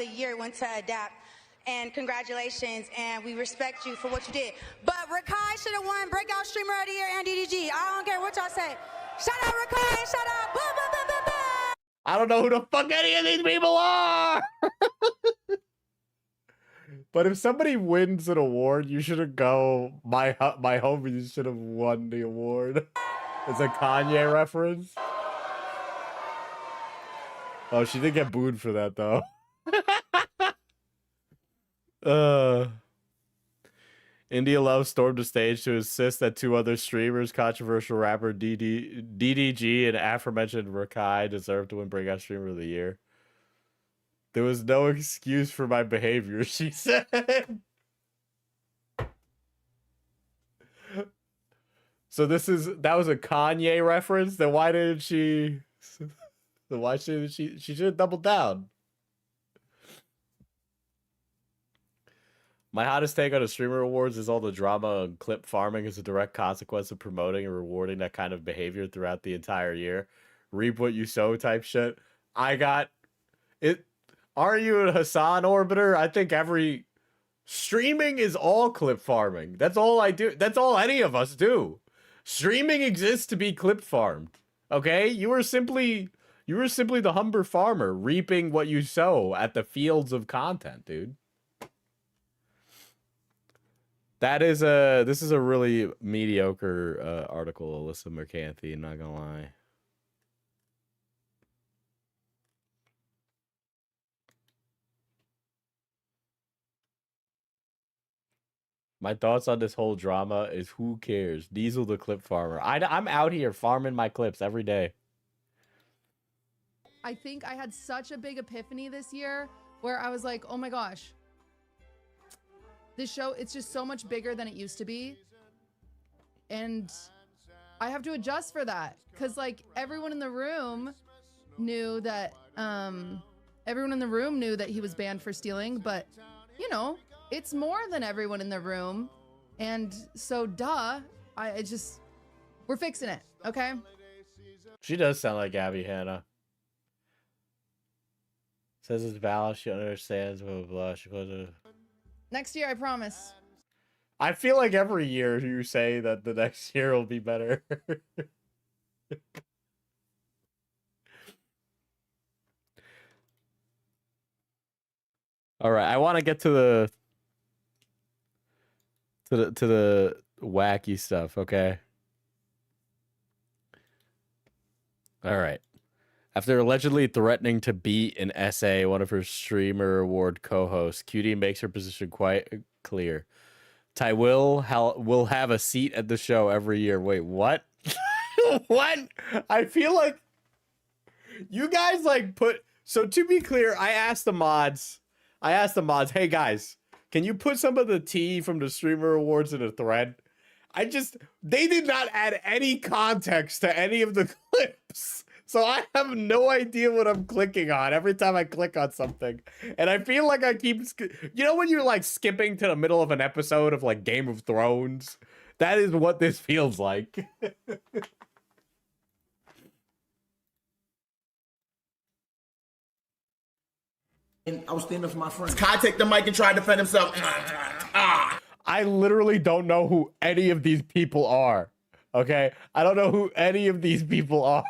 year went to Adapt, and congratulations, and we respect you for what you did. But Rakai should have won Breakout Streamer of the Year and DDG. I don't care what y'all say. Shout out Rakai, shout out. Boom, boom, boom, boom, boom. I don't know who the fuck any of these people are. But if somebody wins an award, you shouldn't go. My homie should have won the award. It's a Kanye reference. Oh, she did get booed for that though. India Love stormed the stage to insist that two other streamers, controversial rapper DDG and aforementioned Rakai, deserved to win Breakout Streamer of the Year. There was no excuse for my behavior, she said. So that was a Kanye reference? Then why didn't she? Then why should she should have doubled down? My hottest take on the streamer awards is all the drama and clip farming is a direct consequence of promoting and rewarding that kind of behavior throughout the entire year. Reap what you sow type shit. I got it. Are you a Hassan Orbiter? I think every streaming is all clip farming. That's all I do. That's all any of us do. Streaming exists to be clip farmed. Okay? You were simply the Humber farmer reaping what you sow at the fields of content, dude. This is a really mediocre article, Alyssa Mercanthe, not gonna lie. My thoughts on this whole drama is who cares? Diesel the clip farmer. I'm out here farming my clips every day. I think I had such a big epiphany this year where I was like, oh my gosh, this show, it's just so much bigger than it used to be. And I have to adjust for that. Cause like everyone in the room knew that, he was banned for stealing, but you know, it's more than everyone in the room. And so we're fixing it. Okay. She does sound like Abby Hanna. Says it's valid. She understands. Blah, blah, blah. She goes to... Next year, I promise. I feel like every year you say that the next year will be better. All right, I want to get to the wacky stuff, okay? All right. After allegedly threatening to beat an essay, one of her streamer award co-hosts, Cutie makes her position quite clear. Ty will have a seat at the show every year. Wait, what? What? I feel like you guys like put... So to be clear, I asked the mods, hey guys, can you put some of the tea from the streamer awards in a thread? They did not add any context to any of the clips. So I have no idea what I'm clicking on every time I click on something. And I feel like I keep... You know when you're like skipping to the middle of an episode of like Game of Thrones? That is what this feels like. And I was standing for my friend. Kai take the mic and try to defend himself. I literally don't know who any of these people are. Okay? I don't know who any of these people are.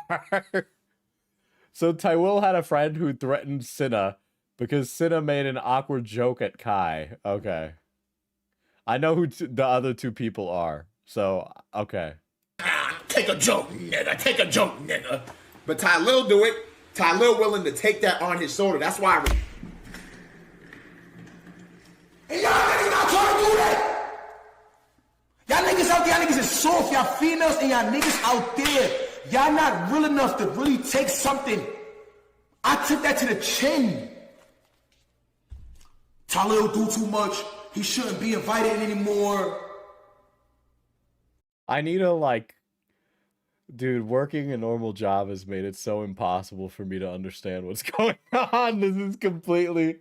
So Tywil had a friend who threatened Cinna because Cinna made an awkward joke at Kai. Okay. I know who the other two people are. So, okay. Take a joke, nigga. Take a joke, nigga. But Tylil do it. Tylil willing to take that on his shoulder. That's why. And y'all niggas not trying to do that. Y'all niggas out there, y'all niggas is soft. Y'all females and y'all niggas out there. Y'all not real enough to really take something. I took that to the chin. Tylil do too much. He shouldn't be invited anymore. I need to like... Dude, working a normal job has made it so impossible for me to understand what's going on. This is completely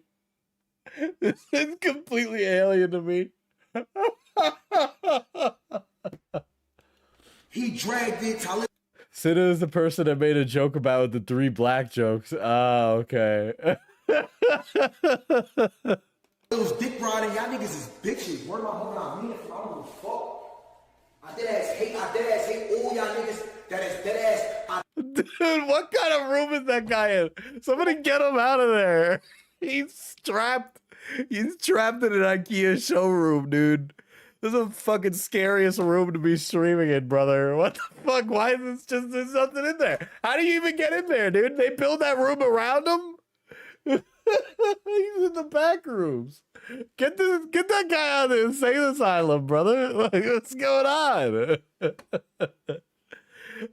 alien to me. He dragged it. Cinna is the person that made a joke about the 3 black jokes. Oh, okay. It was dick riding. Y'all niggas is bitches. Word my homie, I mean it. I don't give a fuck. I dead ass hate all y'all niggas. That is dead ass. Dude, what kind of room is that guy in? Somebody get him out of there. He's trapped. He's trapped in an IKEA showroom, dude. This is the fucking scariest room to be streaming in, brother. What the fuck? Why is this just there's something in there? How do you even get in there, dude? They build that room around him? He's in the back rooms. Get that guy out of the insane asylum, brother. Like, what's going on?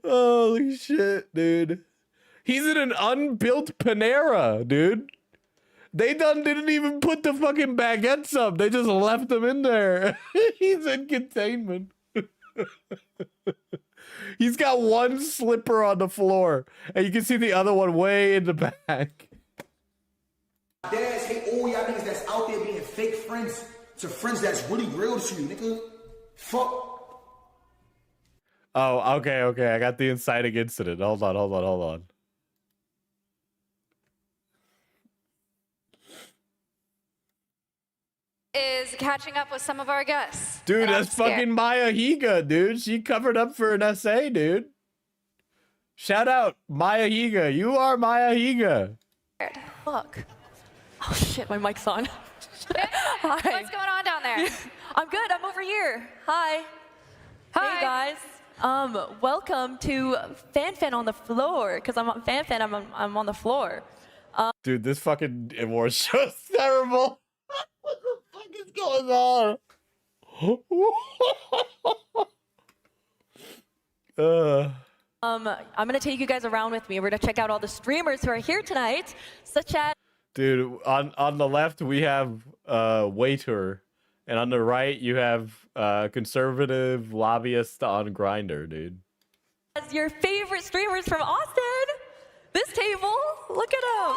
Holy shit, dude. He's in an unbuilt Panera, dude. They didn't even put the fucking baguettes up. They just left them in there. He's in containment. He's got one slipper on the floor, and you can see the other one way in the back. Dads hate all y'all niggas that's out there being fake friends to friends that's really real to you, nigga. Fuck. Oh, okay. I got the inciting incident. Hold on. Is catching up with some of our guests. Dude, that's fucking Maya Higa, dude. She covered up for an essay, dude. Shout out, Maya Higa. You are Maya Higa. Look. Oh shit, my mic's on. Hi. What's going on down there? I'm good. I'm over here. Hi. Hi. Hey guys. Welcome to FanFan on the floor. Because I'm on FanFan. I'm on the floor. Dude, this fucking award show is terrible. What the fuck is going on? I'm gonna take you guys around with me. We're gonna check out all the streamers who are here tonight, such as. Dude, on the left we have waiter, and on the right you have conservative lobbyist on Grindr, dude. As your favorite streamers from Austin. This table, look at them.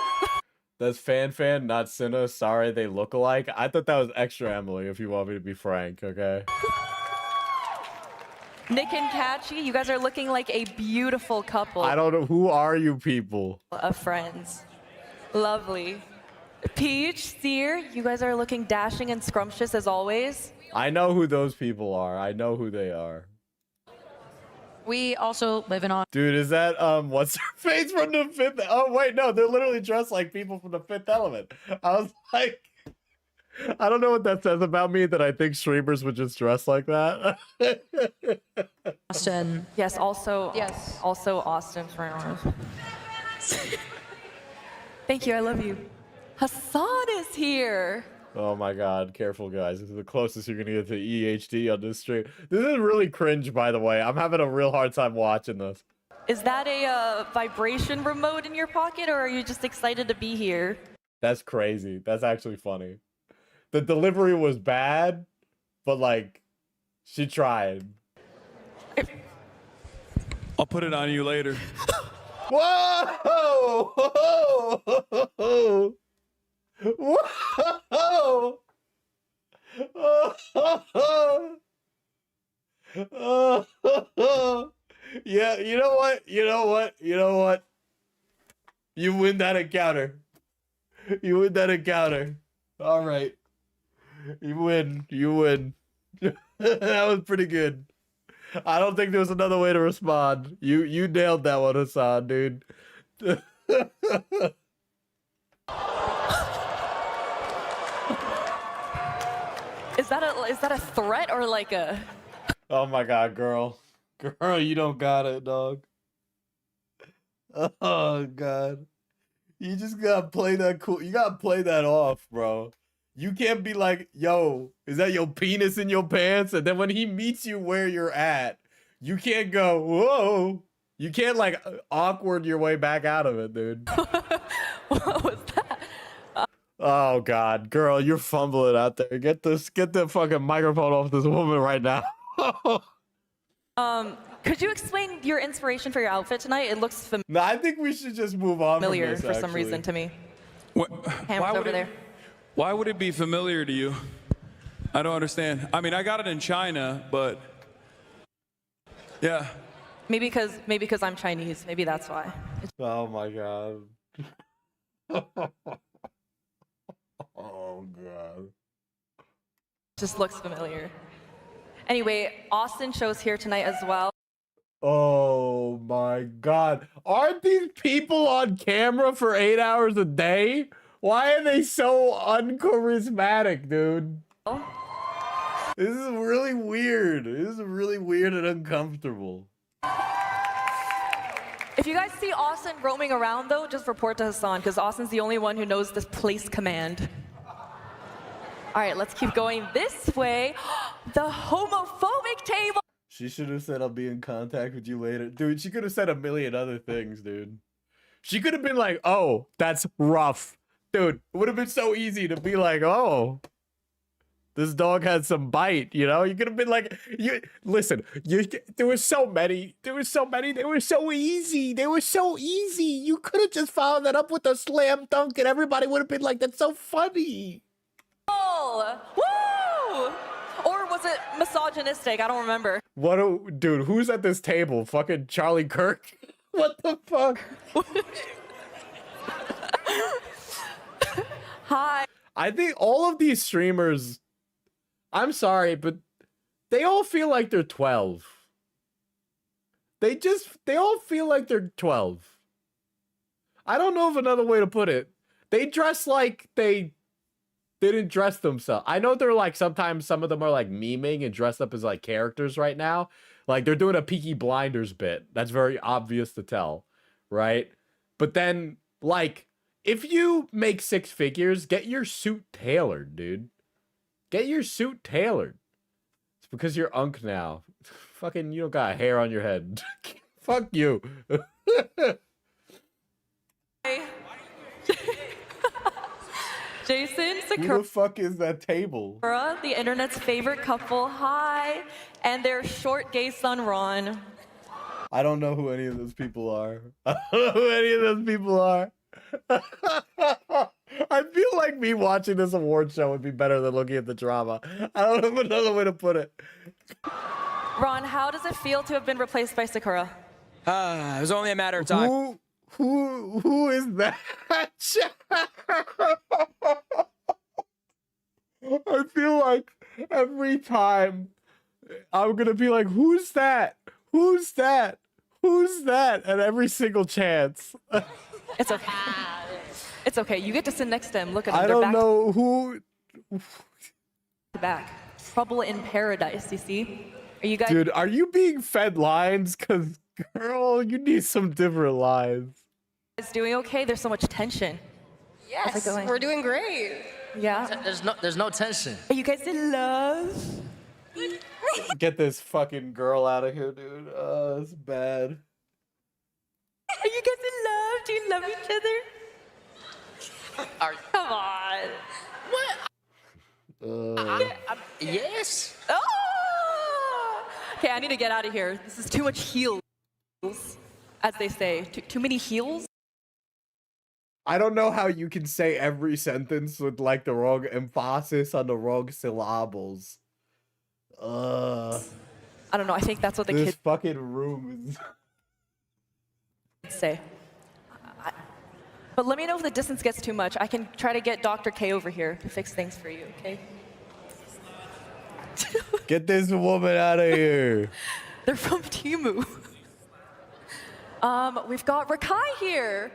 That's FanFan, not Cinna. Sorry, they look alike. I thought that was extra Emily, if you want me to be frank, okay? Nick and Kachi, you guys are looking like a beautiful couple. I don't know. Who are you people? Of friends. Lovely. Peach, Seer, you guys are looking dashing and scrumptious as always. I know who those people are. I know who they are. We also live in Dude, is that what's her face from the Fifth? Oh wait, no, they're literally dressed like people from the Fifth Element. I was like, I don't know what that says about me that I think streamers would just dress like that. Austin. Yes, also Austin streamers. Thank you, I love you. Hassan is here. Oh my god, careful guys. This is the closest you're gonna get to EHD on this stream. This is really cringe, by the way. I'm having a real hard time watching this. Is that a vibration remote in your pocket, or are you just excited to be here? That's crazy. That's actually funny. The delivery was bad, but like, she tried. I'll put it on you later. Whoa! Whoa! Whoa! Yeah, you know what? You win that encounter. All right. You win. That was pretty good. I don't think there was another way to respond. You nailed that one, Hassan, dude. Is that a threat or like a? Oh my god, girl, you don't got it, dog. Oh god, you just gotta play that cool. You gotta play that off, bro. You can't be like, yo, is that your penis in your pants? And then when he meets you where you're at, you can't go, whoa. You can't like awkward your way back out of it, dude. What was that? Oh god, girl, you're fumbling out there. Get the fucking microphone off this woman right now. Could you explain your inspiration for your outfit tonight? It looks familiar. No, I think we should just move on from this, for some reason to me. Ham's over there. Why would it be familiar to you? I don't understand. I mean, I got it in China, but yeah. Maybe because I'm Chinese. Maybe that's why. Oh my god. Oh god. Just looks familiar. Anyway, Austin shows here tonight as well. Oh my god. Aren't these people on camera for 8 hours a day? Why are they so uncharismatic, dude? This is really weird. This is really weird and uncomfortable. If you guys see Austin roaming around, though, just report to Hassan, because Austin's the only one who knows this place command. All right, let's keep going this way. The homophobic table. She should have said, I'll be in contact with you later. Dude, she could have said a million other things, dude. She could have been like, oh, that's rough. Dude, it would have been so easy to be like, oh, this dog had some bite, you know? You could have been like, there were so many. They were so easy. They were so easy. You could have just followed that up with a slam dunk and everybody would have been like, that's so funny. Woo! Or was it misogynistic? I don't remember. Dude, who's at this table? Fucking Charlie Kirk? What the fuck? Hi. I think all of these streamers, I'm sorry, but they all feel like they're 12. They all feel like they're 12. I don't know of another way to put it. They dress like they didn't dress themselves. I know they're like, sometimes some of them are like memeing and dressed up as like characters right now. Like they're doing a Peaky Blinders bit. That's very obvious to tell, right? But then like, if you make 6 figures, get your suit tailored, dude. Get your suit tailored. It's because you're unk now. Fucking, you don't got hair on your head. Fuck you. Jason, Who Sakura, the fuck is that table? the internet's favorite couple. Hi. And their short gay son, Ron. I don't know who any of those people are. I don't know who any of those people are. I feel like me watching this award show would be better than looking at the drama. I don't have another way to put it. Ron, how does it feel to have been replaced by Sakura? It was only a matter of time. Who is that? I feel like every time I'm gonna be like, who's that? Who's that? Who's that? At every single chance. It's okay. It's okay. You get to sit next to him. Look at him. I don't know who. Back. Trouble in paradise, you see? Are you guys... Dude, are you being fed lines? Because, girl, you need some different lines. Doing okay? There's so much tension. Yes, we're doing great. Yeah? There's no tension. Are you guys in love? Get this fucking girl out of here, dude. It's bad. Are you guys in love? Do you love each other? Come on. What? Yes. Oh! Okay, I need to get out of here. This is too much heels, as they say. Too many heels? I don't know how you can say every sentence with like the wrong emphasis on the wrong syllables. I don't know. I think that's what the this kids fucking room is. say. But let me know if the distance gets too much. I can try to get Dr. K over here to fix things for you, okay? Get this woman out of here. They're from Temu. We've got Rakai here.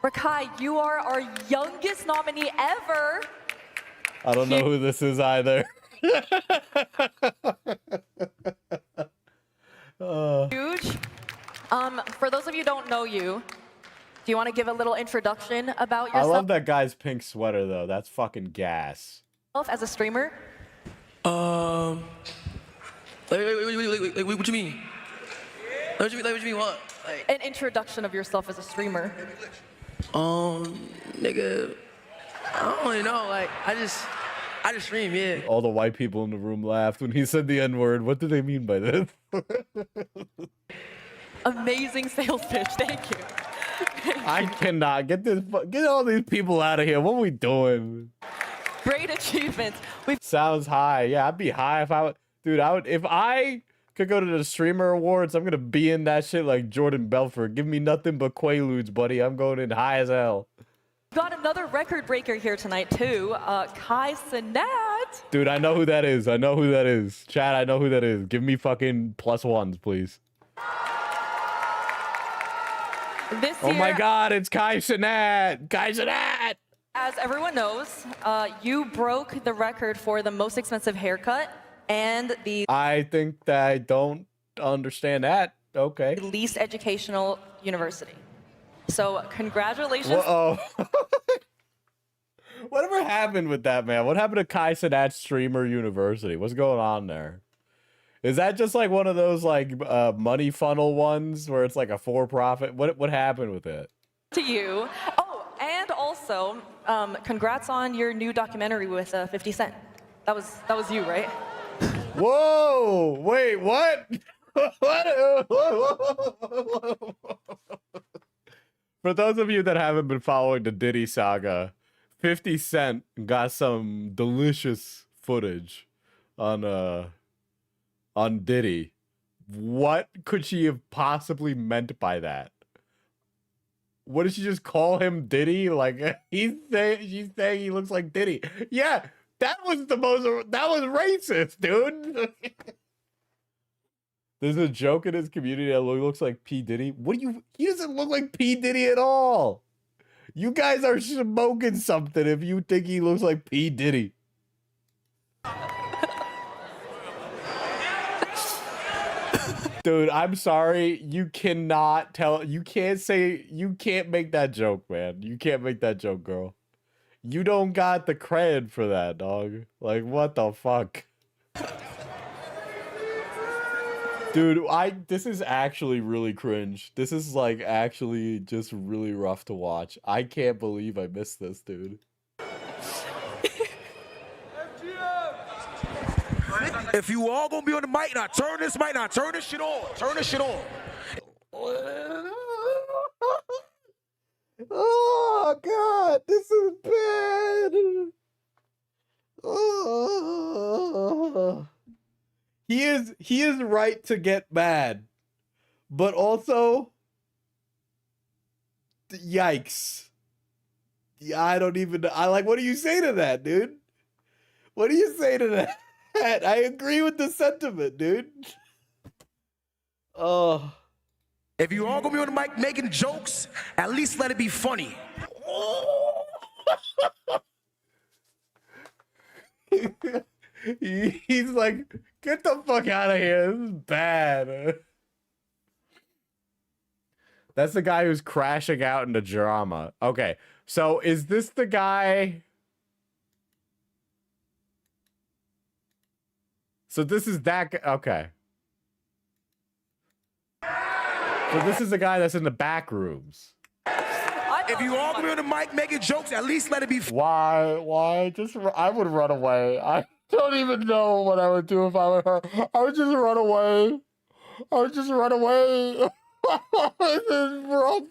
Rakai, you are our youngest nominee ever. I don't know who this is either. Huge. For those of you who don't know you, do you want to give a little introduction about I yourself love that guy's pink sweater though. That's fucking gas. as a streamer? Wait, what you mean? What you mean what? Like, An introduction of yourself as a streamer. nigga, I don't really know. Like, I just stream, yeah. All the white people in the room laughed when he said the N-word. What do they mean by this? Amazing sales pitch. Thank you. I cannot get all these people out of here. What are we doing? Great achievement. Sounds high. Yeah, I'd be high if I would. Dude, if I could go to the streamer awards, I'm gonna be in that shit like Jordan Belfort. Give me nothing but Quaaludes, buddy. I'm going in high as hell. Got another record breaker here tonight too. Kai Cenat. Dude, I know who that is. I know who that is. Chad, I know who that is. Give me fucking +1s, please. This Oh my year, God, it's Kai Cenat! Kai Cenat! as everyone knows, you broke the record for the most expensive haircut and the I think that I don't understand that. Okay. least educational university. So congratulations. Whoa. Whatever happened with that, man? What happened to Kai Cenat Streamer University? What's going on there? Is that just like one of those like money funnel ones where it's like a for-profit? What happened with it? To you. Oh, and also, congrats on your new documentary with 50 Cent. That was you, right? Whoa! Wait, what? For those of you that haven't been following the Diddy saga, 50 Cent got some delicious footage on Diddy. What could she have possibly meant by that? What did she just call him Diddy? Like she's saying he looks like Diddy. Yeah, that was racist, dude. There's a joke in his community that looks like P. Diddy. He doesn't look like P. Diddy at all. You guys are smoking something if you think he looks like P. Diddy. Dude, I'm sorry. You can't make that joke, man. You can't make that joke, girl. You don't got the cred for that, dog. Like, what the fuck? Dude, this is actually really cringe. This is like actually just really rough to watch. I can't believe I missed this, dude. If you all gonna be on the mic, now turn this mic, now turn this shit on. Turn this shit on. Oh God, this is bad. Oh. He is right to get mad, but also, yikes. Yeah, what do you say to that, dude? What do you say to that? I agree with the sentiment, dude. Oh. If you all gonna be on the mic making jokes, at least let it be funny. He's like, get the fuck out of here. This is bad. That's the guy who's crashing out into drama. Okay, so is this the guy? So this is that guy. Okay. So this is the guy that's in the back rooms. If you all gonna be on the mic making jokes, at least let it be Why? I would run away. I don't even know what I would do if I were her. I would just run away. This is rough.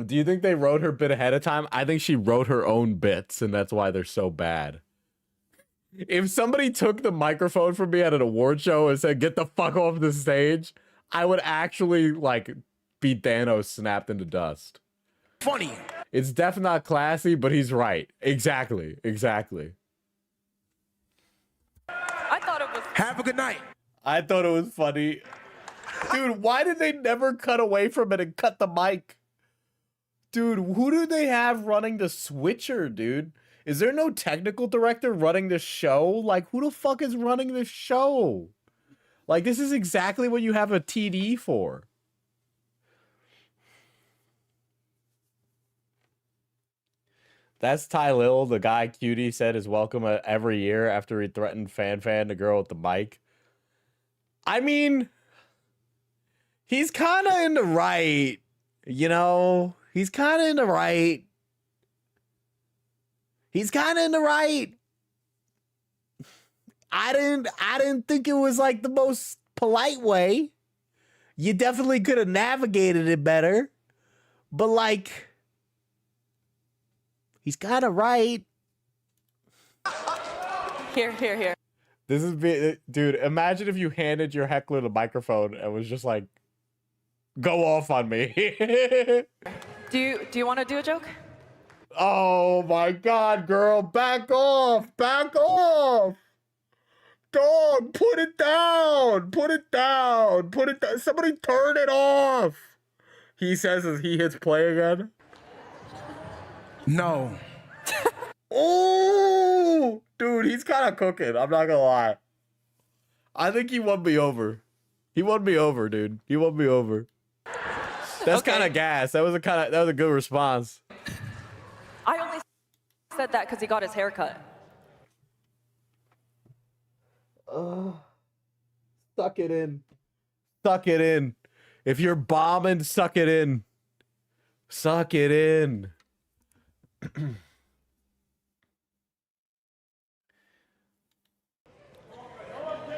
Do you think they wrote her bit ahead of time? I think she wrote her own bits, and that's why they're so bad. If somebody took the microphone from me at an award show and said, get the fuck off the stage, I would actually, like, be Thanos snapped into dust. funny. It's definitely not classy, but he's right. Exactly. I thought it was. Have a good night. I thought it was funny. Dude, why did they never cut away from it and cut the mic? Dude, who do they have running the switcher, dude? Is there no technical director running the show? Like, who the fuck is running the show? Like, this is exactly what you have a TD for. That's Ty Lil, the guy Cutie said is welcome every year after he threatened Fan the girl with the mic. I mean, he's kind of in the right, you know? He's kind of in the right. I didn't think it was like the most polite way. You definitely could have navigated it better. But like, he's kind of right. Here. This is, dude, imagine if you handed your heckler the microphone and was just like, go off on me. Do you want to do a joke? Oh my God, girl, back off. Dog, put it down. Put it down. Put it down. Somebody turn it off. He says as he hits play again. No. Oh, dude, he's kind of cooking. I'm not gonna lie. I think he won me over. He won me over, dude. He won me over. That's kind of gas. That was a good response. I only said that because he got his hair cut. Suck it in. Suck it in. If you're bombing, suck it in. Suck it in.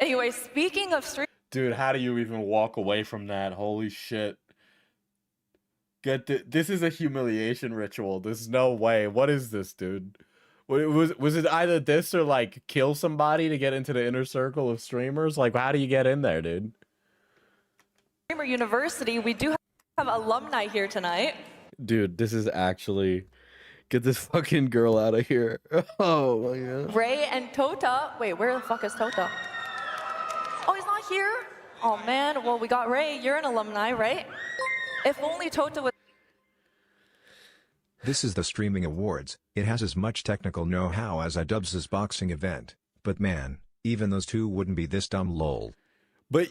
Anyway, speaking of stream. Dude, how do you even walk away from that? Holy shit. This is a humiliation ritual. There's no way. What is this, dude? Was it either this or like kill somebody to get into the inner circle of streamers? Like, how do you get in there, dude? Streamer University, we do have alumni here tonight. Dude, this is actually... Get this fucking girl out of here. Oh my god. Ray and Tota. Wait, where the fuck is Tota? Oh, he's not here? Oh man, well we got Ray. You're an alumni, right? If only Tota was... This is the Streaming Awards. It has as much technical know-how as iDubbbz's boxing event. But man, even those two wouldn't be this dumb, lol. But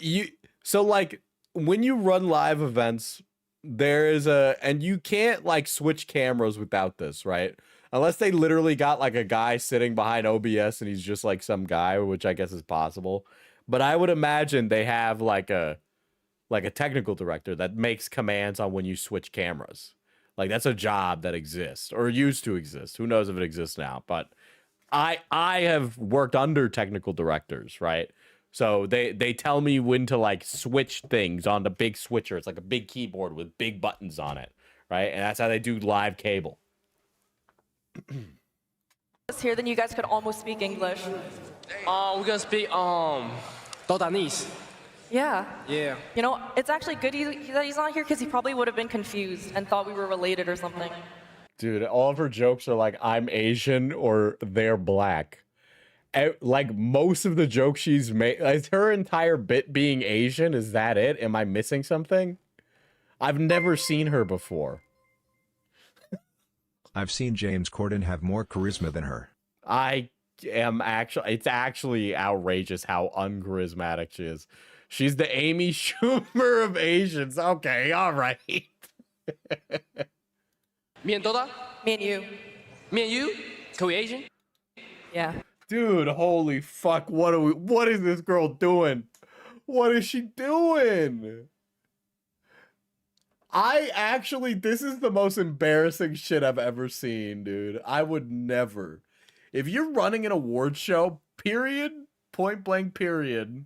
so like, when you run live events, there is and you can't like switch cameras without this, right? Unless they literally got like a guy sitting behind OBS and he's just like some guy, which I guess is possible. But I would imagine they have like a technical director that makes commands on when you switch cameras. Like that's a job that exists or used to exist. Who knows if it exists now? But I have worked under technical directors, right? So they tell me when to like switch things on the big switcher. It's like a big keyboard with big buttons on it, right? And that's how they do live cable. here, then you guys could almost speak English. We're gonna speak Todanese. Yeah. Yeah. You know, it's actually good that he's not here because he probably would have been confused and thought we were related or something. Dude, all of her jokes are like, I'm Asian or they're black. Like, most of the jokes she's made, is her entire bit being Asian? Is that it? Am I missing something? I've never seen her before. I've seen James Corden have more charisma than her. It's actually outrageous how uncharismatic she is. She's the Amy Schumer of Asians. Okay, all right. Me and Toda? Me and you. Me and you? Can we Asian? Yeah. Dude, holy fuck, what is this girl doing? What is she doing? This is the most embarrassing shit I've ever seen, dude. I would never. If you're running an award show, period, point blank period,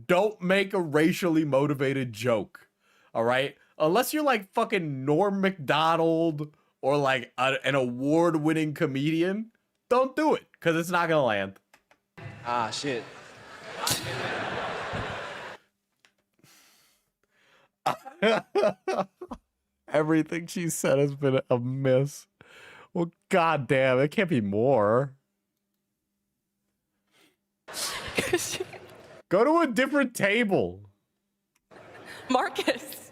don't make a racially motivated joke, all right? Unless you're like fucking Norm Macdonald or like an award-winning comedian, don't do it, because it's not gonna land. Ah, shit. Everything she said has been a miss. Well, goddamn, it can't be more. Go to a different table. Marcus,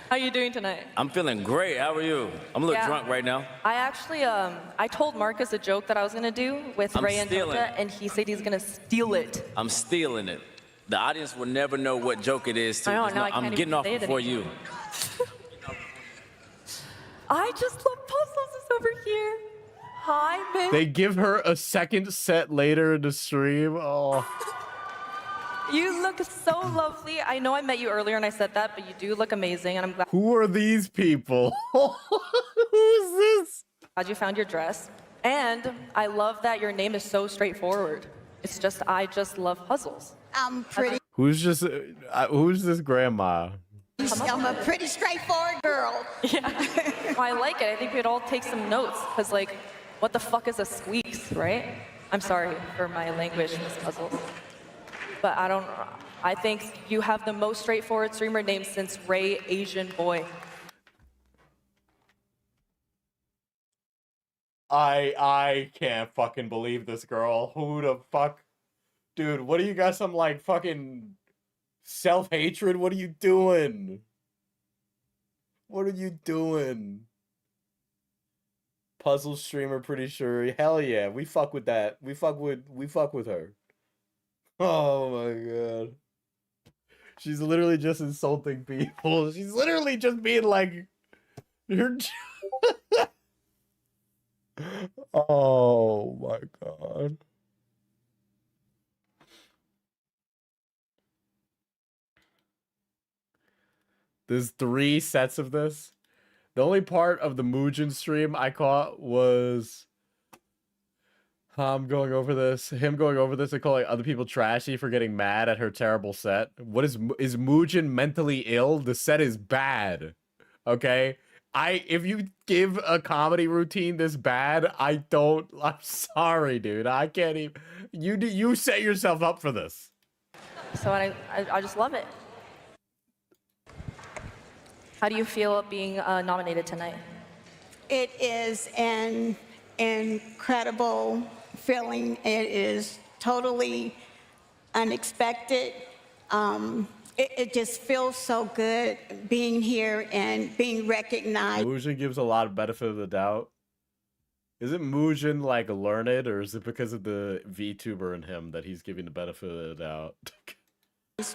how you doing tonight? I'm feeling great. How are you? I'm a little drunk right now. I actually, I told Marcus a joke that I was gonna do with Ray and Tota, and he said he's gonna steal it. I'm stealing it. The audience will never know what joke it is. I know, now I can't I'm even getting off say it before anymore. you. I just love puzzles. Is over here. Hi, Miss. They give her a second set later in the stream. Oh. You look so lovely. I know I met you earlier and I said that, but you do look amazing, and I'm glad. Who are these people? Who's this? Glad you found your dress. And I love that your name is so straightforward. It's just, I just love puzzles. I'm pretty. Who's this grandma? I'm a pretty straightforward girl. Yeah. I like it. I think we'd all take some notes, because, like, what the fuck is a squeaks, right? I'm sorry for my language, Miss Puzzles. But I think you have the most straightforward streamer name since Ray Asian Boy. I can't fucking believe this girl. Who the fuck? Dude, what do you got? Some like fucking self-hatred? What are you doing? What are you doing? Puzzle streamer, pretty sure. Hell yeah, we fuck with that. We fuck with her. Oh my god. She's literally just insulting people. She's literally just being like, you're. Oh my god. There's 3 sets of this. The only part of the Muujin stream I caught was him going over this and calling other people trashy for getting mad at her terrible set. What is Muujin mentally ill? The set is bad. Okay? If you give a comedy routine this bad, I'm sorry, dude. I can't even. You set yourself up for this. So I just love it. How do you feel being nominated tonight? It is an incredible feeling. It is totally unexpected. It just feels so good being here and being recognized. Muujin gives a lot of benefit of the doubt. Isn't Muujin like learned, or is it because of the VTuber in him that he's giving the benefit of the doubt?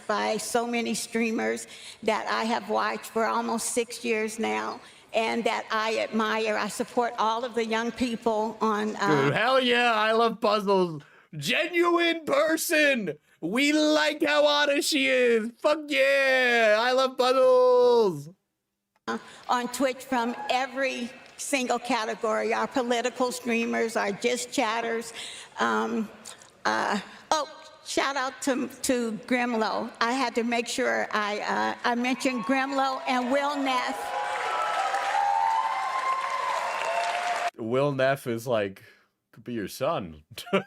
By so many streamers that I have watched for almost 6 years now, and that I admire. I support all of the young people on. Dude, hell yeah! I love puzzles. Genuine person. We like how honest she is. Fuck yeah! I love puzzles. On Twitch from every single category. Our political streamers, our just chatters. Shout out to Grimlow. I had to make sure I mentioned Grimlow and Will Neff. Will Neff is like, could be your son. They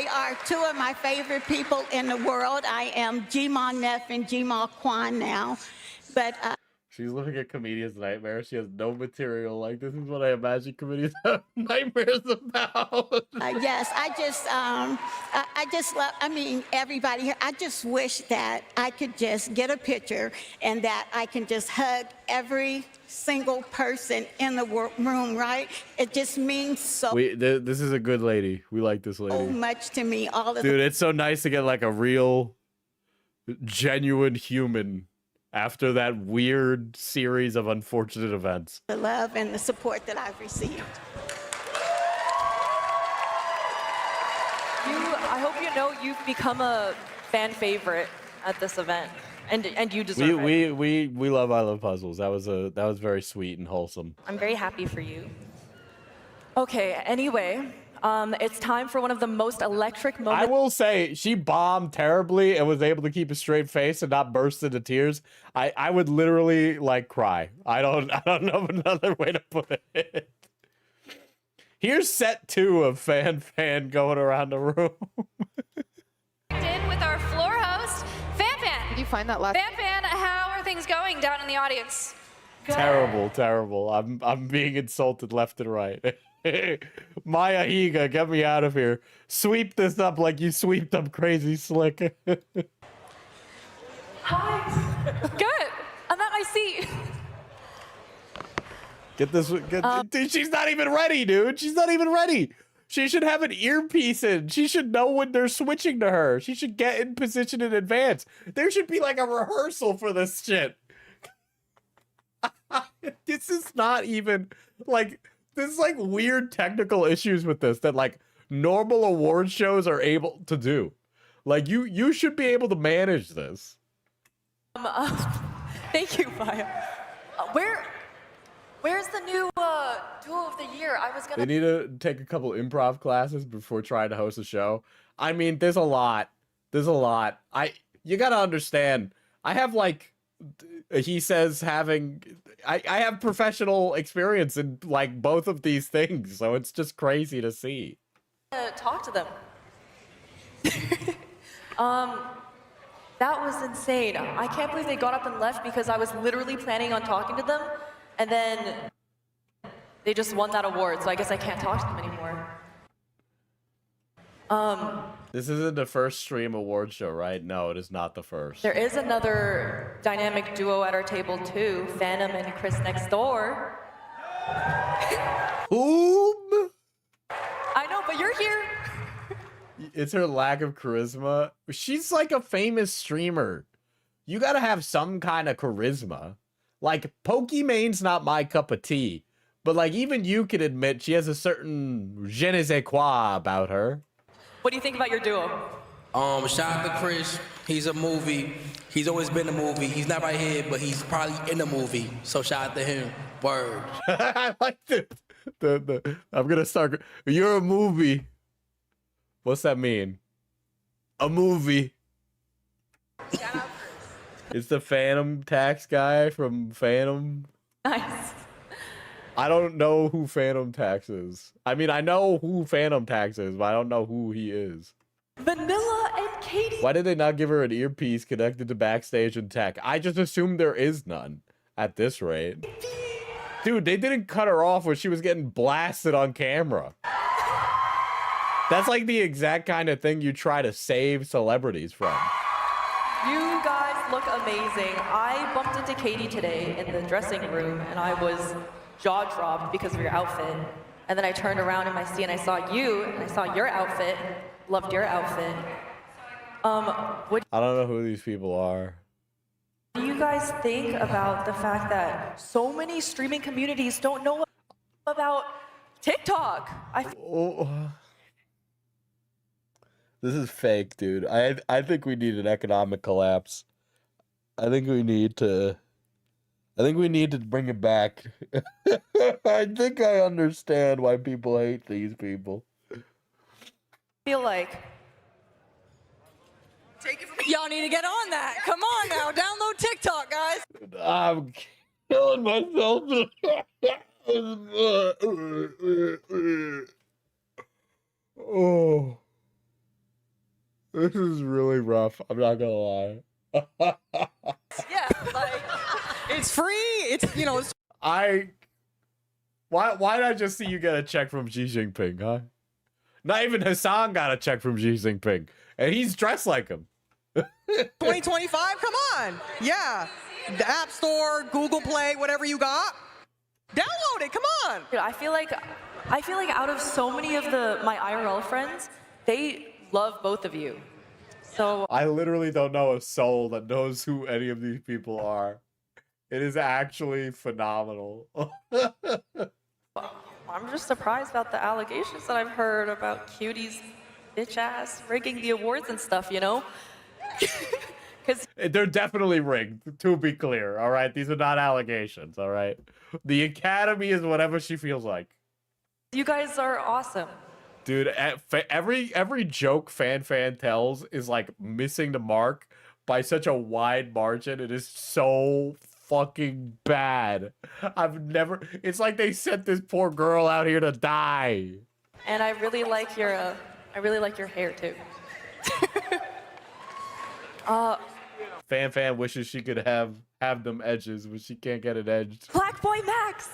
are 2 of my favorite people in the world. I am Jima Neff and Jima Kwan now. But she's living a comedian's nightmare. She has no material. Like, this is what I imagine comedians have nightmares about. Yes, I just love, I mean, everybody here. I just wish that I could just get a picture and that I can just hug every single person in the room, right? It just means so this is a good lady. We like this lady. much to me. All of Dude, it's so nice to get like a real, genuine human after that weird series of unfortunate events. the love and the support that I've received. I hope you know you've become a fan favorite at this event, and you deserve it. We love I Love Puzzles. That was very sweet and wholesome. I'm very happy for you. Okay, anyway, it's time for one of the most electric moments. I will say, she bombed terribly and was able to keep a straight face and not burst into tears. I would literally like cry. I don't know another way to put it. Here's set 2 of Fan going around the room. In with our floor host, Fan. Did you find that last? Fan, how are things going down in the audience? Terrible. I'm being insulted left and right. Maya Higa, get me out of here. Sweep this up like you sweeped up Crazy Slick. Hi. Good. I'm at my seat. Dude, she's not even ready, dude. She's not even ready. She should have an earpiece in. She should know when they're switching to her. She should get in position in advance. There should be like a rehearsal for this shit. This is not even like, there's like weird technical issues with this that like normal award shows are able to do. Like you should be able to manage this. Thank you, Maya. Where's the new duo of the year? I was gonna. They need to take a couple improv classes before trying to host a show. I mean, there's a lot. You gotta understand. I have like, he says having, I have professional experience in like both of these things, so it's just crazy to see. Talk to them. That was insane. I can't believe they got up and left because I was literally planning on talking to them, and then They just won that award, so I guess I can't talk to them anymore. This isn't the first stream award show, right? No, it is not the first. There is another dynamic duo at our table too, Phantom and Chris Next Door. Whom? I know, but you're here. It's her lack of charisma. She's like a famous streamer. You gotta have some kind of charisma. Like, Pokémon's not my cup of tea. But like, even you can admit she has a certain je ne sais quoi about her. What do you think about your duo? Shout out to Chris. He's a movie. He's always been a movie. He's not right here, but he's probably in a movie. So shout out to him. Word. I like it. I'm gonna start. You're a movie. What's that mean? A movie. It's the Phantom Tax guy from Phantom. Nice. I don't know who Phantom Tax is. I mean, I know who Phantom Tax is, but I don't know who he is. Vanilla and Katie. Why did they not give her an earpiece connected to backstage and tech? I just assumed there is none at this rate. Dude, they didn't cut her off when she was getting blasted on camera. That's like the exact kind of thing you try to save celebrities from. You guys look amazing. I bumped into Katie today in the dressing room, and I was jaw-dropped because of your outfit. And then I turned around in my seat and I saw you, and I saw your outfit. Loved your outfit. What I don't know who these people are. do you guys think about the fact that so many streaming communities don't know about TikTok? This is fake, dude. I think we need an economic collapse. I think we need to bring it back. I think I understand why people hate these people. Feel like y'all need to get on that. Come on now, download TikTok, guys. I'm killing myself. Oh, this is really rough. I'm not gonna lie. Yeah, like It's free. It's, you know, it's Why did I just see you get a check from Xi Jinping, huh? Not even Hassan got a check from Xi Jinping, and he's dressed like him. 2025. Come on. Yeah. The App Store, Google Play, whatever you got. Download it. Come on. Dude, I feel like out of so many of my IRL friends, they love both of you. So I literally don't know a soul that knows who any of these people are. It is actually phenomenal. I'm just surprised about the allegations that I've heard about Cutie's bitch ass rigging the awards and stuff, you know? Because they're definitely rigged, to be clear, all right? These are not allegations, all right? The Academy is whatever she feels like. you guys are awesome. Dude, every joke Fan tells is like missing the mark by such a wide margin. It is so fucking bad. It's like they sent this poor girl out here to die. And I really like your hair too. Fan wishes she could have them edges, but she can't get it edged. Black Boy Max.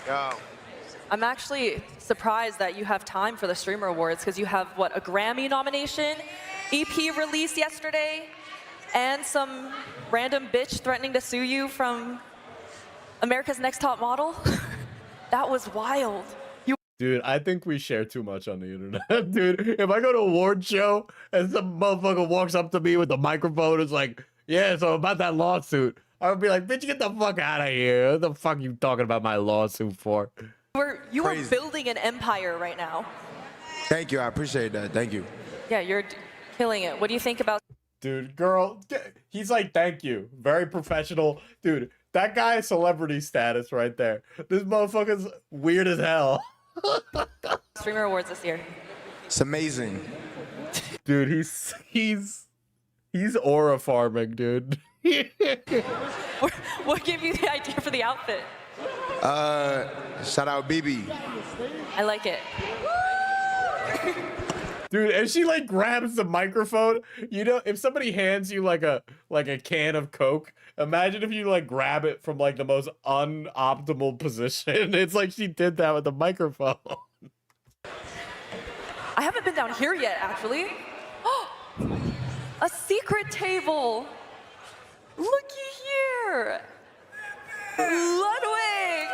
Yo. I'm actually surprised that you have time for the Streamer Awards because you have, what, a Grammy nomination, EP released yesterday, and some random bitch threatening to sue you from America's Next Top Model? That was wild. Dude, I think we share too much on the internet. Dude, if I go to a award show and some motherfucker walks up to me with a microphone and is like, yeah, so about that lawsuit, I would be like, bitch, get the fuck out of here. What the fuck are you talking about my lawsuit for? You are building an empire right now. Thank you. I appreciate that. Thank you. Yeah, you're killing it. What do you think about... Dude, girl, he's like, thank you. Very professional. Dude, that guy is celebrity status right there. This motherfucker's weird as hell. Streamer Awards this year. It's amazing. Dude, he's aura farming, dude. What gave you the idea for the outfit? Shout out BB. I like it. Dude, and she like grabs the microphone. You know, if somebody hands you like a can of Coke, imagine if you like grab it from like the most unoptimal position. It's like she did that with the microphone. I haven't been down here yet, actually. A secret table. Looky here. Ludwig.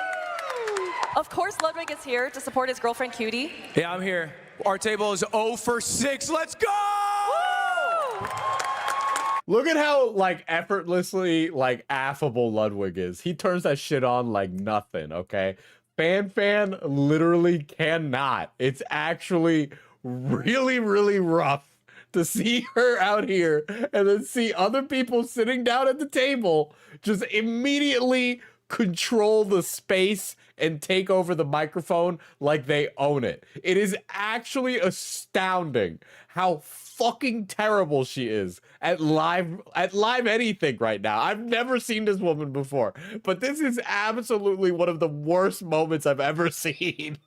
Of course, Ludwig is here to support his girlfriend, Cutie. Yeah, I'm here. Our table is 0 for 6. Let's go! Look at how like effortlessly like affable Ludwig is. He turns that shit on like nothing, okay? Fan literally cannot. It's actually really, really rough to see her out here and then see other people sitting down at the table just immediately control the space and take over the microphone like they own it. It is actually astounding how fucking terrible she is at live anything right now. I've never seen this woman before, but this is absolutely one of the worst moments I've ever seen.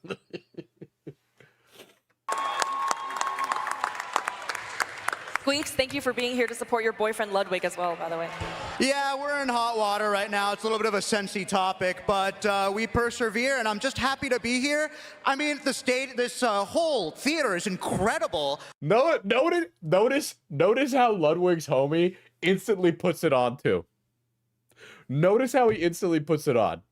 Squeaks, thank you for being here to support your boyfriend Ludwig as well, by the way. Yeah, we're in hot water right now. It's a little bit of a sensey topic, but we persevere, and I'm just happy to be here. I mean, this whole theater is incredible. Notice how Ludwig's homie instantly puts it on too. Notice how he instantly puts it on.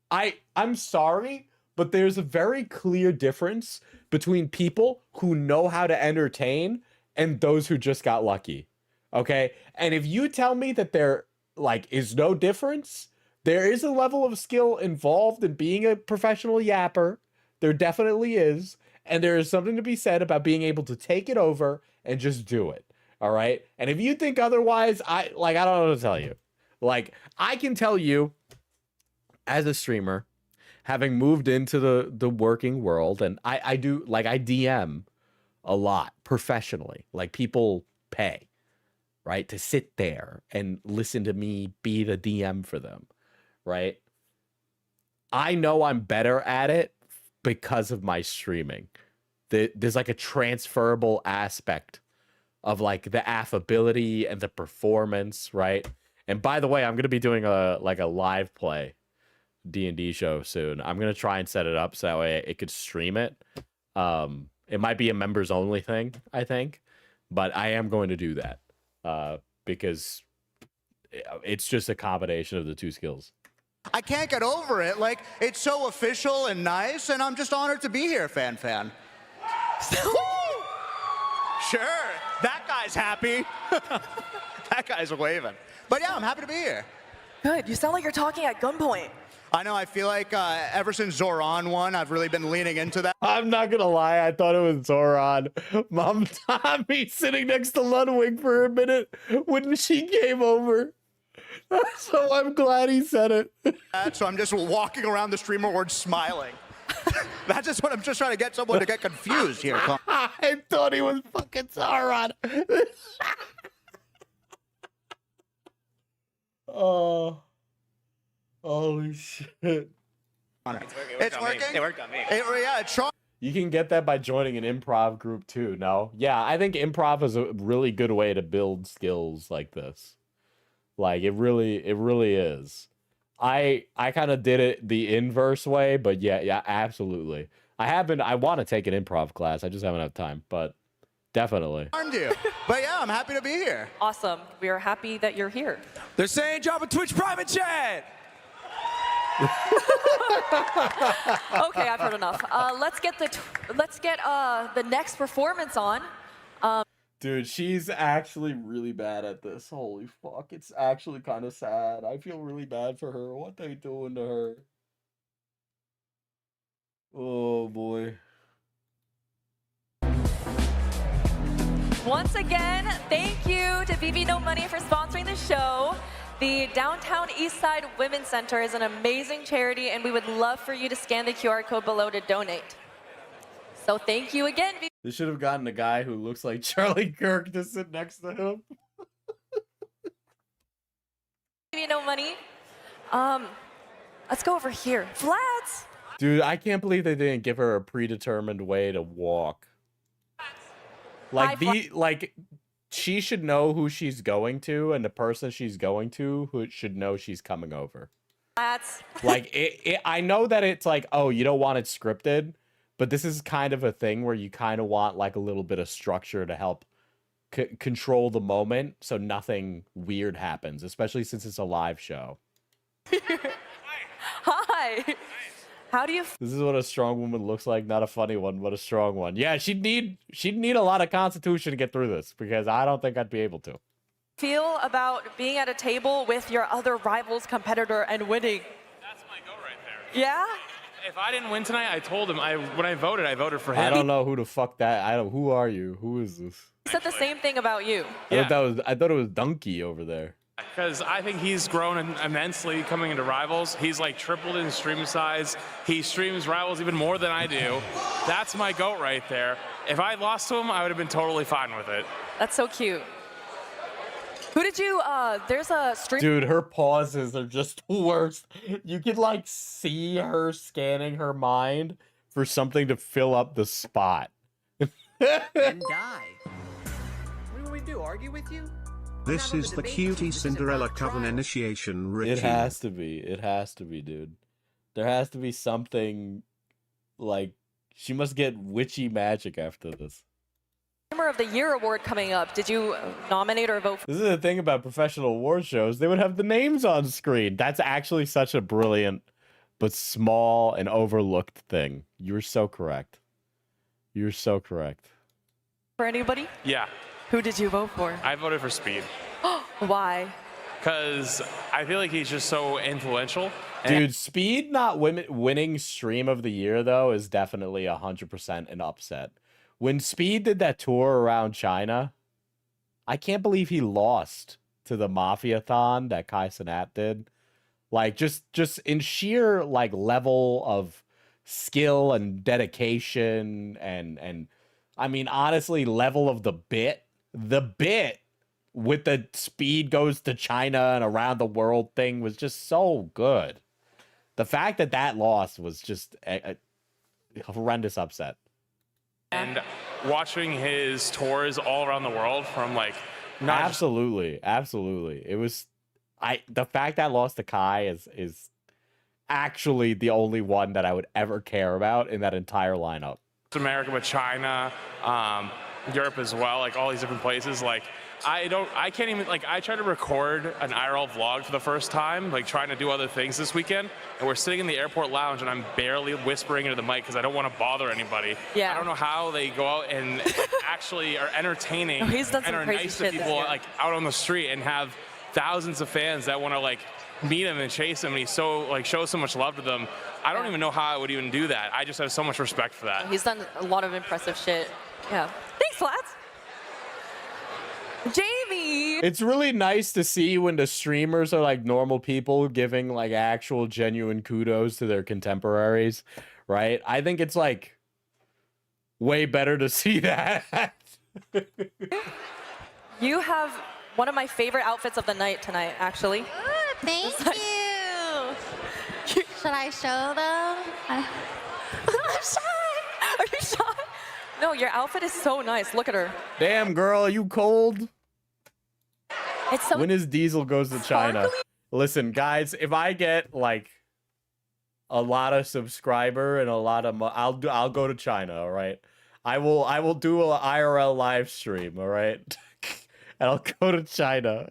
I'm sorry, but there's a very clear difference between people who know how to entertain and those who just got lucky. Okay? And if you tell me that there like is no difference, there is a level of skill involved in being a professional yapper. There definitely is. And there is something to be said about being able to take it over and just do it. All right? And if you think otherwise, I don't know what to tell you. Like, I can tell you as a streamer, having moved into the working world, and I do, like, I DM a lot professionally. Like, people pay, right, to sit there and listen to me be the DM for them, right? I know I'm better at it because of my streaming. There's like a transferable aspect of like the affability and the performance, right? And by the way, I'm gonna be doing a live play D&D show soon. I'm gonna try and set it up so that way it could stream it. It might be a members only thing, I think, but I am going to do that because it's just a combination of the two skills. I can't get over it. Like, it's so official and nice, and I'm just honored to be here, Fan. Sure, that guy's happy. That guy's waving. But yeah, I'm happy to be here. Good, you sound like you're talking at gunpoint. I know, I feel like ever since Zoran won, I've really been leaning into that. I'm not gonna lie, I thought it was Zoran. Mom Tommy sitting next to Ludwig for a minute when she came over. So I'm glad he said it. So I'm just walking around the Stream Awards smiling. That's just what I'm just trying to get someone to get confused here. I thought he was fucking Sauron. Oh, holy shit. It's working? It worked on me. Yeah, it's short. You can get that by joining an improv group too, no? Yeah, I think improv is a really good way to build skills like this. Like, it really is. I kind of did it the inverse way, but yeah, absolutely. I want to take an improv class. I just haven't had time, but definitely. But yeah, I'm happy to be here. Awesome. We are happy that you're here. They're saying drop a Twitch private chat. Okay, I've heard enough. Let's get the next performance on. Dude, she's actually really bad at this. Holy fuck. It's actually kind of sad. I feel really bad for her. What they doing to her? Oh, boy. Once again, thank you to BB No Money for sponsoring the show. The Downtown Eastside Women's Center is an amazing charity, and we would love for you to scan the QR code below to donate. So thank you again. They should have gotten a guy who looks like Charlie Kirk to sit next to him. BB No Money. Let's go over here. Flats. Dude, I can't believe they didn't give her a predetermined way to walk. She should know who she's going to, and the person she's going to who should know she's coming over. That's Like I know that it's like, oh, you don't want it scripted, but this is kind of a thing where you kind of want like a little bit of structure to help control the moment so nothing weird happens, especially since it's a live show. Hi. How do you This is what a strong woman looks like, not a funny one, but a strong one. Yeah, she'd need a lot of constitution to get through this, because I don't think I'd be able to. feel about being at a table with your other rival's competitor and winning? That's my goal right there. Yeah? If I didn't win tonight, I told him when I voted for him. I don't know who the fuck that. Who are you? Who is this? He said the same thing about you. I thought it was Donkey over there. Because I think he's grown immensely coming into Rivals. He's like tripled in stream size. He streams Rivals even more than I do. That's my goat right there. If I lost to him, I would have been totally fine with it. That's so cute. Who did you, there's a stream. Dude, her pauses are just worst. You can like see her scanning her mind for something to fill up the spot. And die. What do we do? Argue with you? This is the cutie Cinderella Coven initiation ritual. It has to be. It has to be, dude. There has to be something like she must get witchy magic after this. Streamer of the Year award coming up. Did you nominate or vote for? This is the thing about professional award shows. They would have the names on screen. That's actually such a brilliant but small and overlooked thing. You're so correct. You're so correct. For anybody? Yeah. Who did you vote for? I voted for Speed. Why? Because I feel like he's just so influential. Dude, Speed not winning Stream of the Year, though, is definitely 100% an upset. When Speed did that tour around China, I can't believe he lost to the Mafia-thon that Kai Cenat did. Like, just in sheer, like, level of skill and dedication and I mean, honestly, level of the bit with the Speed goes to China and around the world thing was just so good. The fact that loss was just a horrendous upset. And watching his tours all around the world from like Absolutely. It was the fact that lost to Kai is actually the only one that I would ever care about in that entire lineup. America, but China, Europe as well, like all these different places. Like I can't even, like, I tried to record an IRL vlog for the first time, like trying to do other things this weekend, and we're sitting in the airport lounge and I'm barely whispering into the mic because I don't want to bother anybody. Yeah. I don't know how they go out and actually are entertaining He's done some and are crazy nice to shit this people year. like out on the street and have thousands of fans that want to like meet him and chase him, and he's so like shows so much love to them. I don't even know how I would even do that. I just have so much respect for that. He's done a lot of impressive shit. Yeah. Thanks, Flats. Jamie! It's really nice to see when the streamers are like normal people giving like actual genuine kudos to their contemporaries, right? I think it's like way better to see that. You have one of my favorite outfits of the night tonight, actually. Thank you. Should I show them? I'm shy. Are you shy? No, your outfit is so nice. Look at her. Damn, girl, are you cold? It's so When is Diesel goes to China? sparkly. Listen, guys, if I get like a lot of subscriber and a lot of I'll go to China, all right? I will do an IRL live stream, all right? And I'll go to China.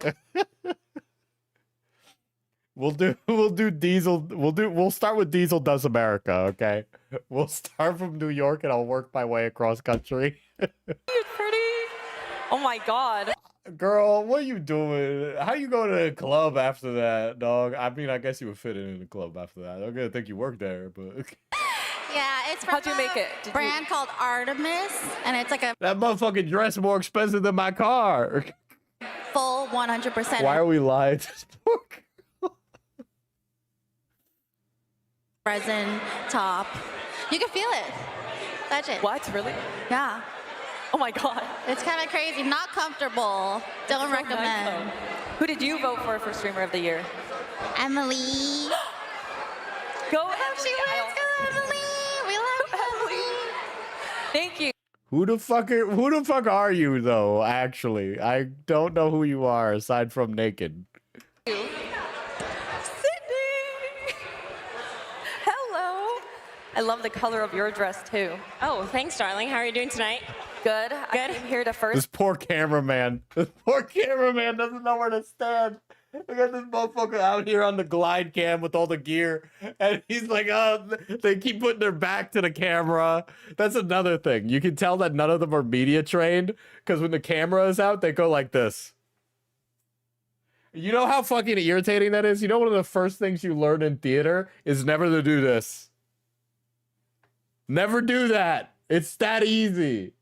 We'll do Diesel. We'll start with Diesel Does America, okay? We'll start from New York and I'll work my way across country. You're pretty. Oh my god. Girl, what are you doing? How you go to a club after that, dog? I mean, I guess you would fit in the club after that. I'm gonna think you work there, but Yeah, it's from How'd you make it? a brand called Artemis, and it's like a that motherfucking dress more expensive than my car. full 100%. Why are we lying? resin top. You can feel it. Touch it. What? Really? Yeah. Oh my god. It's kind of crazy. Not comfortable. Don't recommend. Who did you vote for Streamer of the Year? Emily. Go I hope she wins. Go Emily. We love Emily. Thank you. Who the fuck are you though? Actually, I don't know who you are aside from naked. Sydney! Hello! I love the color of your dress too. Oh, thanks, darling. How are you doing tonight? Good. I came here to This first. poor cameraman. This poor cameraman doesn't know where to stand. Look at this motherfucker out here on the glide cam with all the gear. And he's like, oh, they keep putting their back to the camera. That's another thing. You can tell that none of them are media trained because when the camera is out, they go like this. You know how fucking irritating that is? You know one of the first things you learn in theater is never to do this. Never do that. It's that easy.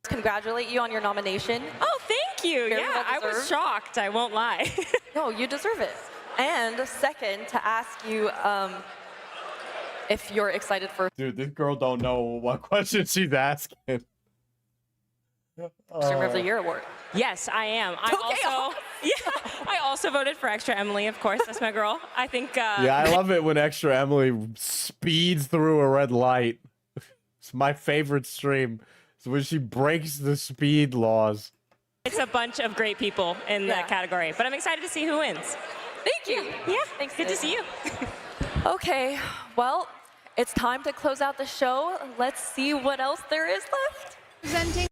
Congratulate you on your nomination. Oh, thank you. Very Yeah, well I was deserved. shocked. I won't lie. No, you deserve it. And second, to ask you if you're excited for Dude, this girl don't know what question she's asking. Streamer of the Year award. Yes, I am. I also voted for Extra Emily, of course. That's my girl. I think. Yeah, I love it when Extra Emily speeds through a red light. It's my favorite stream. It's when she breaks the speed laws. It's a bunch of great people in that category, but I'm excited to see who wins. Thank you. Yeah, Thanks. good to see you. Okay, well, it's time to close out the show. Let's see what else there is left. Presenting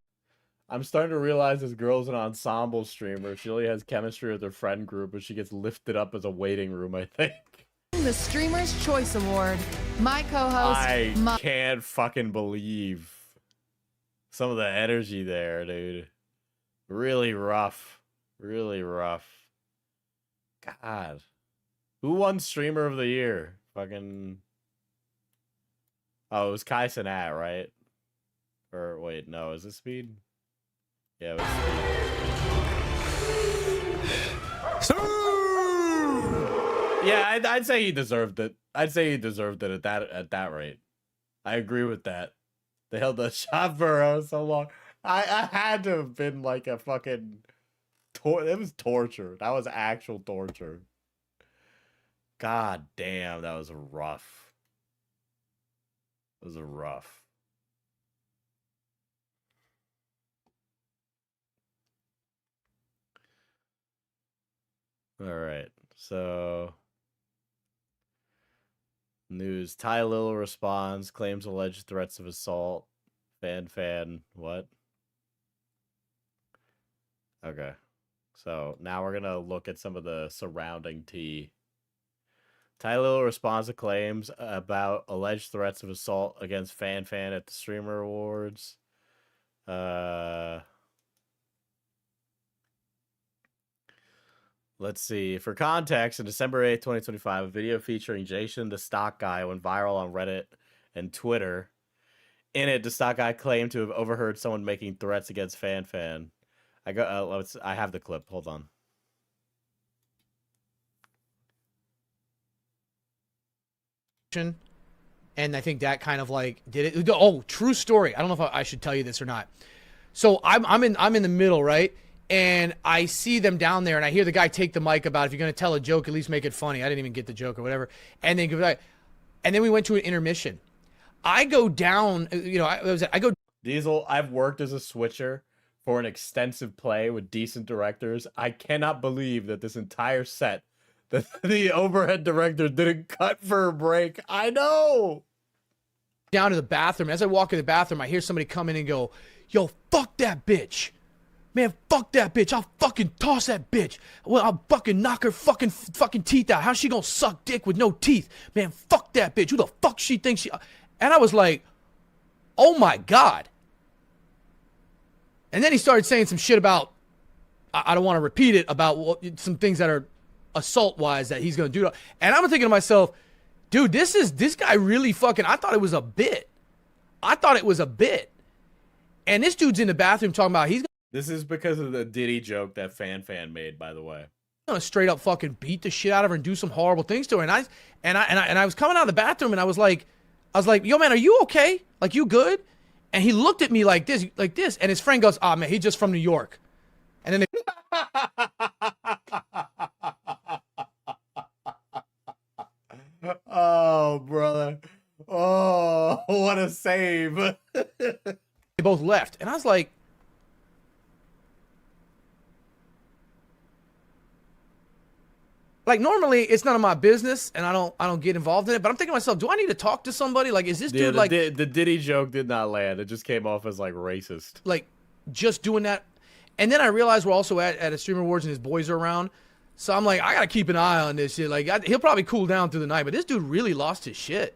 I'm starting to realize this girl's an ensemble streamer. She only has chemistry with her friend group, but she gets lifted up as a waiting room, I think. the Streamer's Choice Award. My co-host, I can't fucking believe some of the energy there, dude. Really rough. Really rough. God. Who won Streamer of the Year? Fucking... Oh, it was Kai Cenat, right? Or wait, no, is it Speed? Yeah, it was Speed. Yeah, I'd say he deserved it. I'd say he deserved it at that rate. I agree with that. They held the shot for so long. I had to have been like a fucking... It was torture. That was actual torture. God damn, that was rough. It was rough. All right, so... News. Ty Little responds, claims alleged threats of assault. Fan, what? Okay. So now we're going to look at some of the surrounding tea. Ty Little responds to claims about alleged threats of assault against Fan at the Streamer Awards. Let's see. For context, on December 8th, 2025, a video featuring Jason the Stock Guy went viral on Reddit and Twitter. In it, the Stock Guy claimed to have overheard someone making threats against Fan. I have the clip. Hold on. And I think that kind of like did it. Oh, true story. I don't know if I should tell you this or not. So I'm in the middle, right? And I see them down there, and I hear the guy take the mic about, if you're going to tell a joke, at least make it funny. I didn't even get the joke or whatever. And then we went to an intermission. I go down, I go. Diesel, I've worked as a switcher for an extensive play with decent directors. I cannot believe that this entire set, that the overhead director didn't cut for a break. I know. Down to the bathroom. As I walk in the bathroom, I hear somebody come in and go, yo, fuck that bitch. Man, fuck that bitch. I'll fucking toss that bitch. Well, I'll fucking knock her fucking teeth out. How's she gonna suck dick with no teeth? Man, fuck that bitch. Who the fuck she thinks she... And I was like, oh my God. And then he started saying some shit about, I don't want to repeat it, about some things that are assault-wise that he's gonna do. And I'm thinking to myself, dude, this guy really fucking... I thought it was a bit. And this dude's in the bathroom talking about This is because of the Diddy joke that Fan made, by the way. Gonna straight up fucking beat the shit out of her and do some horrible things to her. And I was coming out of the bathroom and I was like, yo man, are you okay? Like, you good? And he looked at me like this, and his friend goes, man, he's just from New York. And then Oh, brother. Oh, what a save. They both left. And I was like, normally it's none of my business and I don't get involved in it, but I'm thinking to myself, do I need to talk to somebody? Like, is this dude like the Diddy joke did not land. It just came off as like racist. Like just doing that. And then I realized we're also at a Streamer Awards and his boys are around. So I'm like, I gotta keep an eye on this shit. Like he'll probably cool down through the night, but this dude really lost his shit.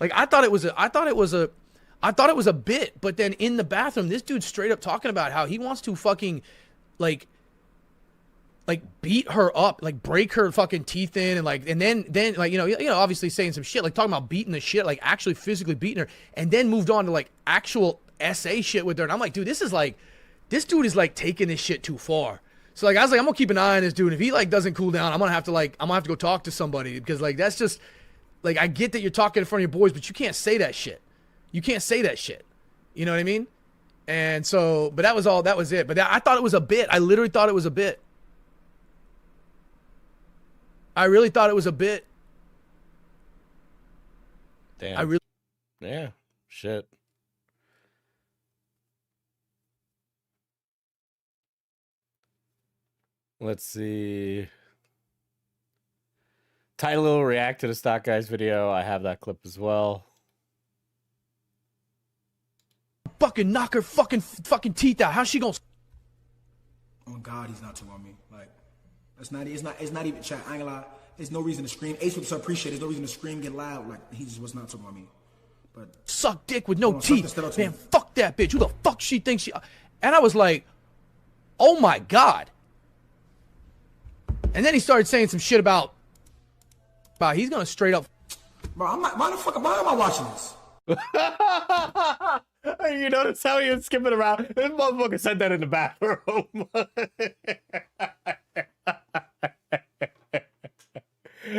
Like I thought it was a bit, but then in the bathroom, this dude's straight up talking about how he wants to fucking like beat her up, like break her fucking teeth in, and then like you know obviously saying some shit, like talking about beating the shit, like actually physically beating her, and then moved on to like actual SA shit with her. And I'm like, dude, this dude is like taking this shit too far. So like I was like, I'm gonna keep an eye on this dude. If he like doesn't cool down, I'm gonna have to go talk to somebody, because like that's just like, I get that you're talking in front of your boys, but you can't say that shit. You can't say that shit. You know what I mean? And so, but that was it. But I thought it was a bit. I literally thought it was a bit. I really thought it was a bit. Damn. Yeah. Shit. Let's see. Title will react to the Stock Guys video. I have that clip as well. Fucking knock her fucking teeth out. How's she gonna? Oh God, he's not talking about me. Like, it's not even chat. I ain't gonna lie. There's no reason to scream. Ace would appreciate. There's no reason to scream, get loud. Like, he just was not talking about me. But suck dick with no teeth, man. Fuck that bitch. Who the fuck she thinks she? And I was like, oh my God. And then he started saying some shit about he's gonna straight up. Bro, why am I watching this? You notice how he was skipping around? This motherfucker said that in the bathroom.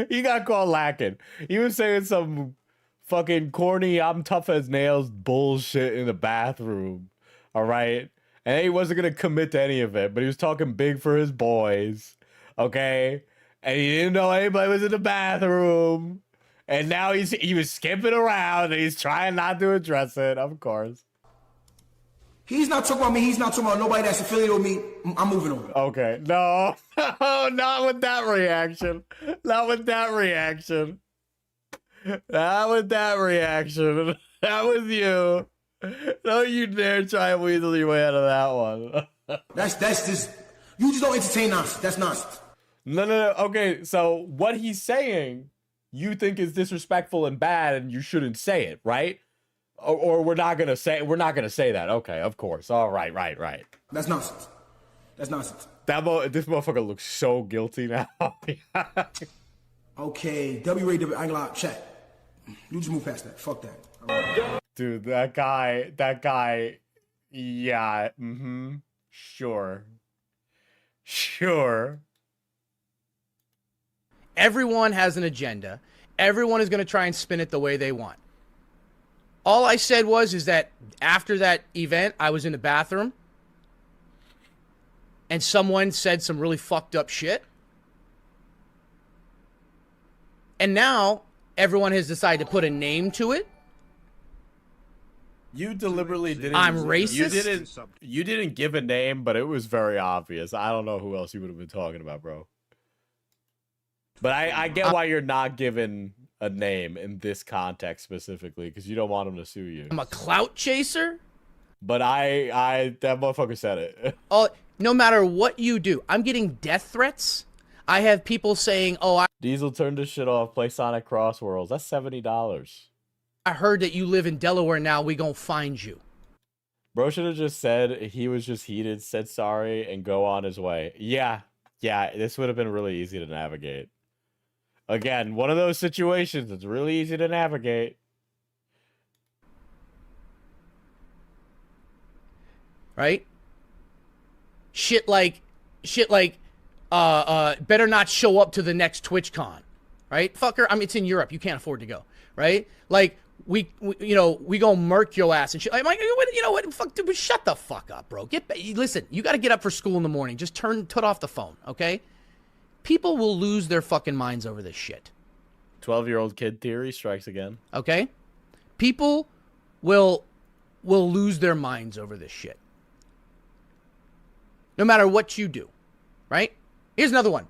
He got caught lacking. He was saying some fucking corny, I'm tough as nails bullshit in the bathroom. All right? And he wasn't going to commit to any of it, but he was talking big for his boys. Okay? And he didn't know anybody was in the bathroom. And now he was skipping around and he's trying not to address it, of course. He's not talking about me. He's not talking about nobody that's affiliated with me. I'm moving on. Okay. No, not with that reaction. Not with that reaction. Not with that reaction. That was you. Don't you dare try and weasel your way out of that one. That's just, you just don't entertain nonsense. That's nonsense. No. Okay, so what he's saying, you think is disrespectful and bad, and you shouldn't say it, right? Or we're not gonna say that. Okay, of course. All right. That's nonsense. That's nonsense. This motherfucker looks so guilty now. Okay, W-Ray, I ain't gonna lie, chat. You just move past that. Fuck that. Right. Dude, that guy, yeah, sure. Everyone has an agenda. Everyone is going to try and spin it the way they want. All I said is that after that event, I was in the bathroom and someone said some really fucked up shit. And now everyone has decided to put a name to it. You deliberately didn't. I'm racist. You didn't give a name, but it was very obvious. I don't know who else you would have been talking about, bro. But I get why you're not given a name in this context specifically, because you don't want them to sue you. I'm a clout chaser. But that motherfucker said it. Oh, no matter what you do, I'm getting death threats. I have people saying, "Oh, Diesel turned this shit off. Play Sonic Cross Worlds. That's $70. I heard that you live in Delaware now. We gonna find you." Bro should have just said he was just heated, said sorry, and go on his way. Yeah. This would have been really easy to navigate. Again, one of those situations that's really easy to navigate. Right? Shit like, better not show up to the next TwitchCon, right? Fucker, I mean, it's in Europe. You can't afford to go, right? Like, we gonna murk your ass and shit. I'm like, you know what? Fuck, dude, shut the fuck up, bro. Listen, you got to get up for school in the morning. Just turn off the phone, okay? People will lose their fucking minds over this shit. 12-year-old kid theory strikes again. Okay? People will will lose their minds over this shit. No matter what you do, right? Here's another one.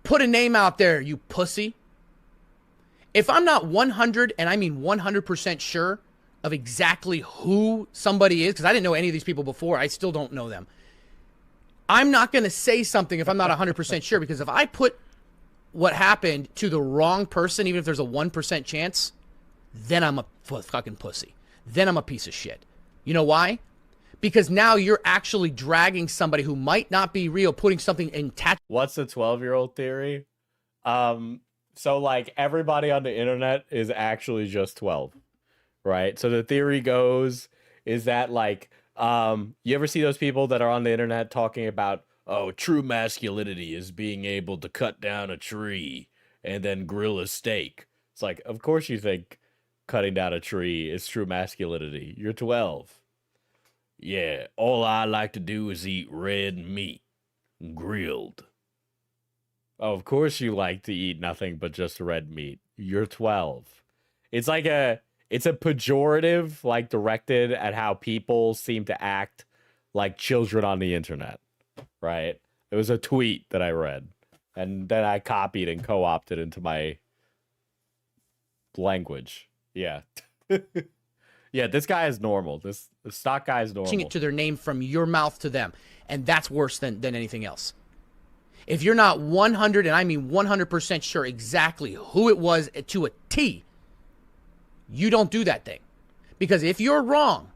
Put a name out there, you pussy. If I'm not 100, and I mean 100% sure of exactly who somebody is, because I didn't know any of these people before, I still don't know them. I'm not going to say something if I'm not 100% sure, because if I put what happened to the wrong person, even if there's a 1% chance, then I'm a fucking pussy. Then I'm a piece of shit. You know why? Because now you're actually dragging somebody who might not be real, putting something in What's the 12-year-old theory? So like everybody on the internet is actually just 12, right? So the theory goes is that like, you ever see those people that are on the internet talking about, oh, true masculinity is being able to cut down a tree and then grill a steak. It's like, of course you think cutting down a tree is true masculinity. You're 12. Yeah, all I like to do is eat red meat, grilled. Oh, of course you like to eat nothing but just red meat. You're 12. It's like it's a pejorative, like directed at how people seem to act like children on the internet, right? It was a tweet that I read, and then I copied and co-opted into my language. Yeah. Yeah, this guy is normal. This stock guy is normal. It to their name from your mouth to them, and that's worse than anything else. If you're not 100, and I mean 100% sure exactly who it was to a T, you don't do that thing. Because if you're wrong,